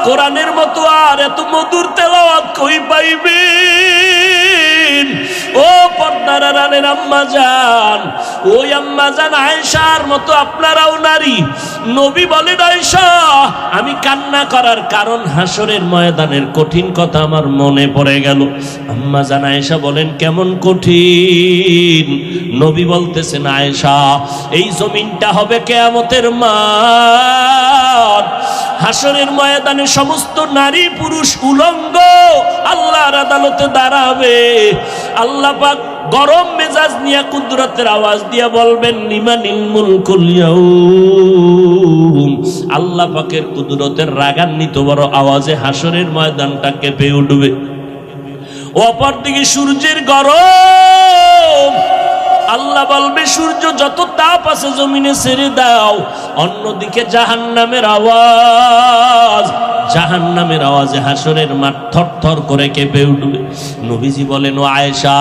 কোরআনের মতো আর এত মধুর তেলাওয়াত কই পাইবেন? ও পর্দার আড়ালের আম্মা জান, ওই আম্মা জান আয়েশার মতো আপনারাও নারী। নবী বলেন, আয়েশা আমি কান্না করার কারণ হাসরের ময়দানের কঠিন কথা আমার মনে পড়ে গেল। আম্মা জান আয়েশা বলেন, কেমন কঠিন? নবী বলতেছেন, আয়েশা এই জমিনটা হবে কিয়ামতের মাঠ, হাসরের ময়দানে সমস্ত নারী পুরুষ উলঙ্গ আল্লাহর আদালতে দাঁড়াবে। আল্লাহ পাক গরম মেজাজ নিয়ে কুদরতের আওয়াজ দিয়ে বলবেন, লিমানিল মুলকুল ইয়াউম। আল্লাহ পাকের কুদরতের রাগান্বিত বড় আওয়াজে হাসরের ময়দানটা কেঁপে উঠবে। অপরদিকে সূর্যের গরম, আল্লাহ বলবে সূর্য যত তাপ আছে জমিনে ছেড়ে দাও। অন্যদিকে জাহান্নামের আওয়াজ, জাহান্নামের আওয়াজে হাসরের মাঠ থরথর করে কেঁপে উঠবে। নবীজি বলেন, ও আয়েশা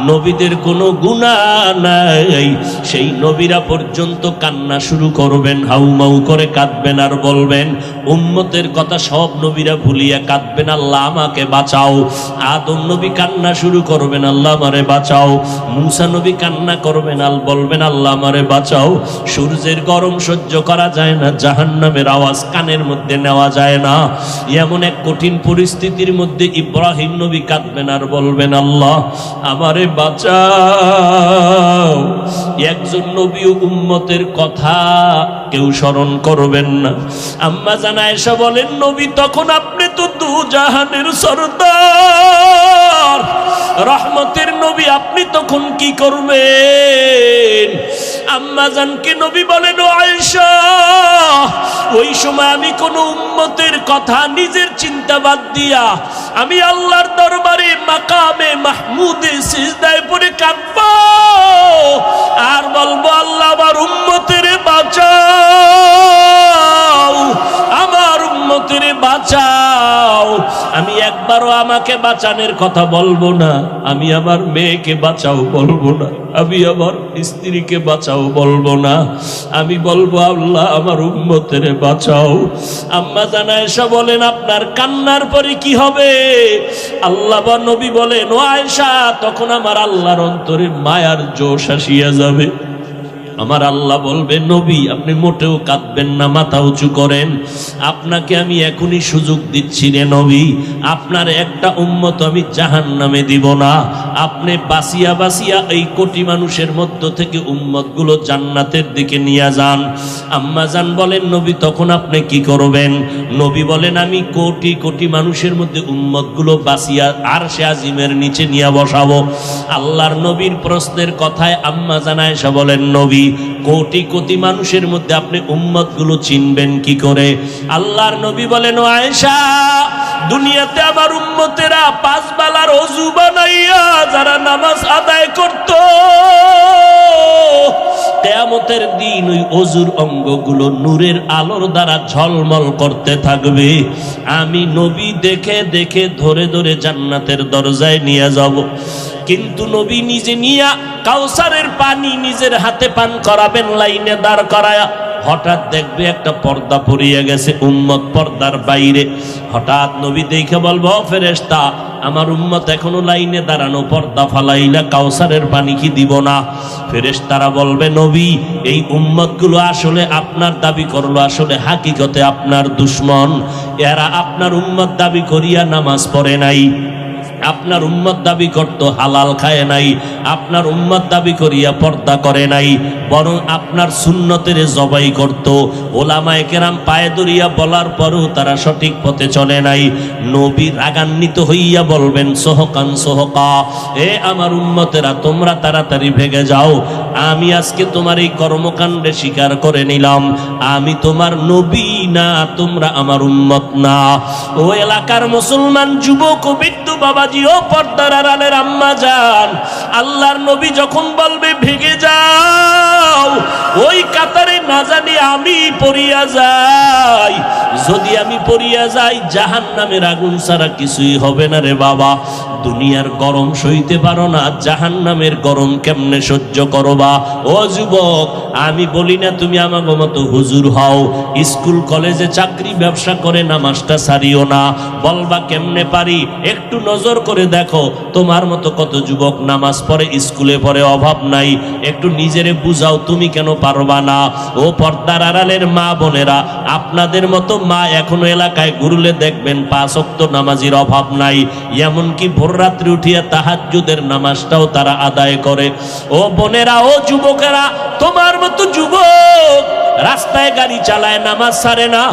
নবীদের কোনো গুনাহ নাই, সেই নবীরা পর্যন্ত কান্না শুরু করবেন, হাউমাউ করে কাঁদবেন আর বলবেন, উম্মতের কথা সব নবীরা ভুলিয়া কাঁদবেন, আল্লাহ আমাকে বাঁচাও। আদম নবী কান্না শুরু করবেন, আল্লাহ আমারে বাঁচাও। মূসা নবী কান্না করবেন, আল বলবেন, আল্লাহ আমারে বাঁচাও। সূর্যের গরম সহ্য করা যায় না, জাহান্নামের আওয়াজ কানের মধ্যে নেওয়া যায় না। এমন এক কঠিন পরিস্থিতির মধ্যে ইব্রাহিম নবী কাঁদবেন আর বলবেন, আল্লাহ আমারে বাঁচাও। একজন নবী উম্মতের কথা কেউ স্মরণ করবেন না। আম্মা জান আয়েশা বলেন, নবী তখন আপনি তো দু জাহানের সরদার, রহমতের নবী, আপনি তখন কি করবেন? আম্মা জানকে নবী বলেন, ও আয়েশা ওই সময় আমি কোন উম্মতের কথা নিজের চিন্তা বাদ দিয়া আমি আল্লাহর দরবারে মাকামে মাহমুদে সিজদায় পড়ে কাঁদব আর বলবো, আল্লাহ আমার উম্মতের বাঁচাও, আমার উম্মতের বাঁচাও। আমি একবারও আমাকে বাঁচানোর কথা বলবো না, আমি আমার মেয়েকে বাঁচাও বলবো না, আমি আমার স্ত্রীকে বাঁচাও বলবো না, আমি বলবো আল্লাহ আমার উম্মতের বাঁচাও। আম্মা জান আয়েশা বলেন, আপনার কান্নার পরে কি হবে? আল্লাহ বা নবী বলেন, ও আয়েশা তখন আমার আল্লাহর অন্তরে মায়ার জোশ আসিয়া যাবে। আমার আল্লাহ বলবে, নবী আপনি মোটেও কাঁদবেন না, মাথা উঁচু করেন। আপনাকে আমি এখনই সুযোগ দিচ্ছি রে নবী, আপনার একটা উম্মত আমি জাহান্নামে দিব না। আপনি বাসিয়া বাসিয়া এই কোটি মানুষের মধ্য থেকে উম্মতগুলো জান্নাতের দিকে নিয়ে যান। আম্মা জান বলেন, নবী তখন আপনি কি করবেন? নবী বলেন, আমি কোটি কোটি মানুষের মধ্যে উম্মতগুলো বাসিয়া আরশে আজিমের নিচে নিয়ে বসাবো। আল্লাহর নবীর প্রশ্নের কথায় আম্মা জান আয়েশা বলেন, নবী কোটি কোটি মানুষের মধ্যে আপনি উম্মতগুলো চিনবেন কি করে? আল্লাহর নবী বলেন, ও আয়েশা, দুনিয়াতে আমার উম্মতেরা 5 বেলার ওযু বানাইয়া যারা নামাজ আদায় করত, কিয়ামতের দিন ওই ওযুর অঙ্গগুলো নূরের আলোর দ্বারা ঝলমল করতে থাকবে। আমি নবী দেখে দেখে ধরে ধরে জান্নাতের দরজায় নিয়ে যাব। কিন্তু নবী নিজে নিয়া কাউসারের পানি নিজের হাতে পান করাবেন, লাইনে দাঁড় করায়া। হঠাৎ দেখবে একটা পর্দা পড়িয়ে গেছে, উম্মত পর্দার বাইরে। হঠাৎ নবী দেখে বলবো, ফেরেশতা আমার উম্মত এখনো লাইনে দাঁড়ানো, পর্দা ফালাইলা কাউসারের পানি কি দিব না? ফেরেশতারা বলবে, নবী এই উম্মতগুলো আসলে আপনার দাবি করলো, আসলে হাকিকতে আপনার দুশমন। এরা আপনার উম্মত দাবি করিয়া নামাজ পড়ে নাই, আপনার উম্মত দাবি করত হালাল খায় নাই, আপনার উম্মত দাবি করিয়া পর্দা করে নাই, বরং আপনার সুন্নতের জবাই করত। ওলামায়ে কেরাম পায়ে ধরিয়া বলার পরও তারা সঠিক পথে চলে নাই। নবী রাগান্বিত হইয়া বলবেন, সোহকান সোহকা, এ আমার উম্মতেরা তোমরা তাড়াতাড়ি ভেগে যাও। আমি আজকে তোমার এই কর্মকাণ্ডে স্বীকার করে নিলাম, আমি তোমার নবী না, তোমরা আমার উম্মত না। ও এলাকার মুসলমান যুবক ও বৃদ্ধ বাবাজি, ও পর্দার আড়ালের আম্মা জান, আল্লাহর নবী যখন বলবে ভেগে যাও, ওই কাতারে না জানি আমি পড়িয়া যাই। যদি আমি পড়িয়া যাই, জাহান্নামের আগুন ছাড়া কিছুই হবে না রে বাবা। দুনিয়ার গরম সইতে পারো না, জাহান্নামের গরম কেমনে সহ্য করবা? ও যুবক, আমি বলি না তুমি আমাকে মতো হুজুর হও, স্কুল কলেজে চাকরি ব্যবসা করে নামাজটা ছাড়িও না। বলবা কেমনে পারি? একটু নজর করে দেখো, তোমার মতো কত যুবক নামাজ পড়ে, স্কুলে পড়ে, অভাব নাই। একটু নিজেরে বুঝাও, তুমি কেন পারবা না? ও পর্দার আড়ালের মা বোনেরা, আপনাদের মতো মা এখনো এলাকায় ঘুরলে দেখবেন 5 ওয়াক্ত নামাজের অভাব নাই। এমনকি ভোর রাত্রে উঠিয়া তাহাজ্জুদের নামাজটাও তারা আদায় করে। ও বোনেরা, ও যুবকেরা, তোমার মতো যুবক রাস্তায় গাড়ি চালায়, নামাজ ছাড়ে না,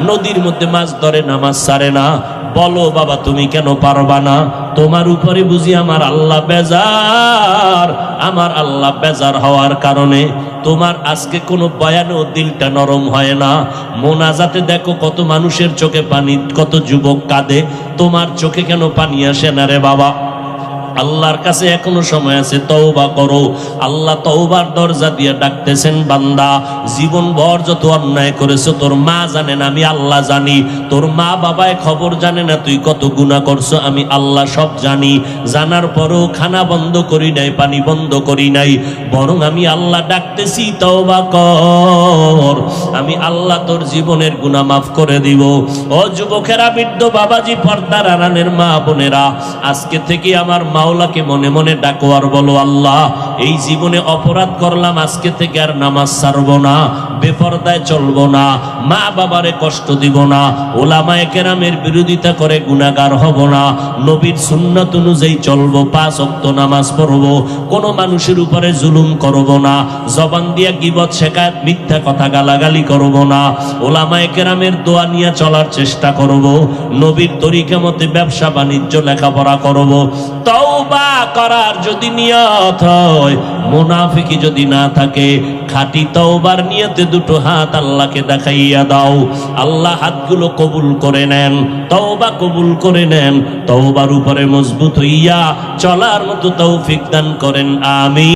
নদীর মধ্যে মাছ ধরে, নামাজ ছাড়ে না। বলো বাবা, তুমি কেন পারবা না? তোমার উপরে বুঝি আমার আল্লাহ বেজার? আমার আল্লাহ বেজার হওয়ার কারণে তোমার আজকে কোনো বয়ানেও দিলটা নরম হয় না। মোনাজাতে দেখো কত মানুষের চোখে পানি, কত যুবক কাঁদে, তোমার চোখে কেন পানি আসে না রে বাবা? আল্লাহর কাছে এখনো সময় আছে, তওবা করো। আল্লাহ তওবার দরজা দিয়ে ডাকতেছেন, বান্দা জীবন ভর যত অন্যায় করেছো তোর মা জানে না, আমি আল্লাহ জানি। তোর মা বাবায় খবর জানে না তুই কত গুনাহ করছো, আমি আল্লাহ সব জানি। জানার পরও খানা বন্ধ করি নাই, পানি বন্ধ করি নাই, বরং আমি আল্লাহ ডাকতেছি, তওবা কর, আমি আল্লাহ তোর জীবনের গুনাহ মাফ করে দিব। ও যুবকেরা, বৃদ্ধ বাবাজি, পর্দার আড়ালের মা বোনেরা, আজকে থেকে আমার মাওলাকে মনে মনে ডাকো আর বলো, আল্লাহ এই জীবনে অপরাধ করলাম, আজকে থেকে আর নামাজ ছাড়বো না, বেপরদায় চলবো না, মা বাবারে কষ্ট দিব না, ওলামায়ে কেরামের বিরোধিতা করে গুনাহগার হব না, নবীর সুন্নাত অনুযায়ী চলবো, 5 ওয়াক্ত নামাজ পড়বো, কোনো মানুষের উপরে জুলুম করব না, জবান দিয়া গীবত শেখায়ত মিথ্যা কথা গালাগালি করব না, ওলামায়ে কেরামের দোয়া নিয়ে চলার চেষ্টা করব, নবীর তরিকা মতে ব্যবসা বাণিজ্য লেখাপড়া করব। তওবা করার যদি নিয়ত হয়, মুনাফিকি যদি না থাকে, খাঁটি তওবার নিয়তে দুটো হাত আল্লাহকে দেখাইয়া দাও। আল্লাহ হাতগুলো কবুল করে নেন, তওবা কবুল করে নেন, তওবার উপরে মজবুত হইয়া চলার মতো তৌফিক দান করেন, আমিন।